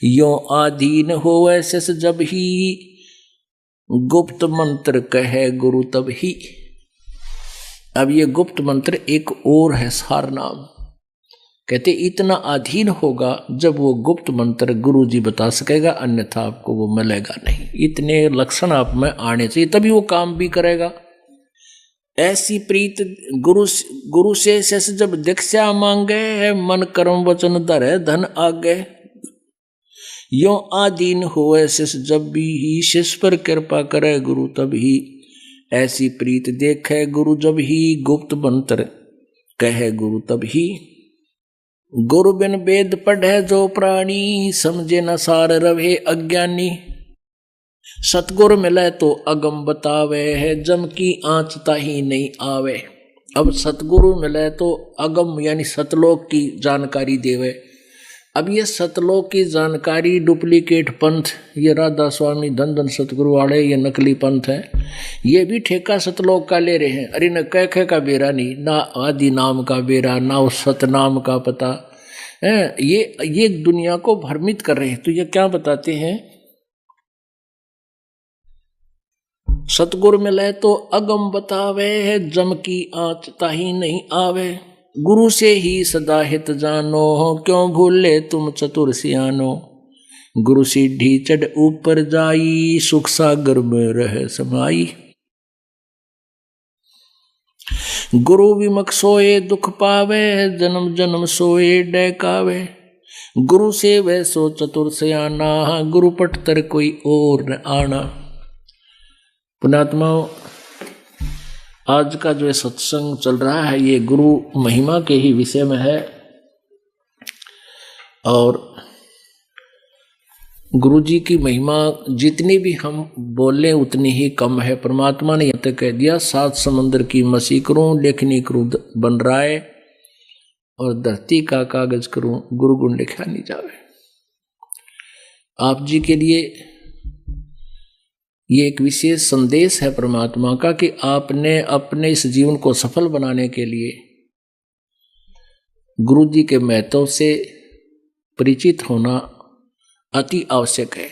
यो आधीन हो ऐसे जब ही, गुप्त मंत्र कहे गुरु तब ही। अब ये गुप्त मंत्र एक और है, सार नाम। कहते इतना अधीन होगा जब वो गुप्त मंत्र गुरु जी बता सकेगा, अन्यथा आपको वो मिलेगा नहीं। इतने लक्षण आप में आने चाहिए, तभी वो काम भी करेगा। ऐसी प्रीत गुरु से शेष जब दीक्षा मांगे, मन कर्म वचन धरे धन आगे। यो आधीन होए शेष जब भी ही, शेष पर कृपा करे गुरु तब ही। ऐसी प्रीत देखे गुरु जब ही, गुप्त मंत्र कहे गुरु तब ही। गुरु बिन वेद पढ़े जो प्राणी, समझे न सार रवे अज्ञानी। सतगुरु मिले तो अगम बतावे है, जम की आँच ताही नहीं आवे। अब सतगुरु मिले तो अगम यानी सतलोक की जानकारी देवे। अब ये सतलोक की जानकारी डुप्लीकेट पंथ, ये राधा स्वामी धन धन सतगुरु वाले, ये नकली पंथ है, ये भी ठेका सतलोक का ले रहे हैं। अरे न कैखे का बेरा नहीं, ना आदि नाम का बेरा, ना उस सतनाम का पता है। ये दुनिया को भ्रमित कर रहे हैं। तो ये क्या बताते हैं, सतगुरु मिले तो अगम बतावे है, जम की आँच ताही नहीं आवे। गुरु से ही सदा हित जानो, क्यों भूले तुम चतुर सियानो। गुरु सीढ़ी चढ़ ऊपर जाई, सुख सागर में रह समाई। गुरु विमुख सोए दुख पावे, जन्म जन्म सोए डैकावे। गुरु से वह सो चतुर सियाना, गुरु पटतर कोई और न आना। पुण्यात्मा, आज का जो सत्संग चल रहा है ये गुरु महिमा के ही विषय में है, और गुरु जी की महिमा जितनी भी हम बोले उतनी ही कम है। परमात्मा ने यह तक कह दिया, 7 समंदर की मसी करूं, लेखनी करूं बन राय, और धरती का कागज करूं, गुरु गुण लिखा नहीं जावे। आप जी के लिए ये एक विशेष संदेश है परमात्मा का कि आपने अपने इस जीवन को सफल बनाने के लिए गुरु जी के महत्व से परिचित होना अति आवश्यक है।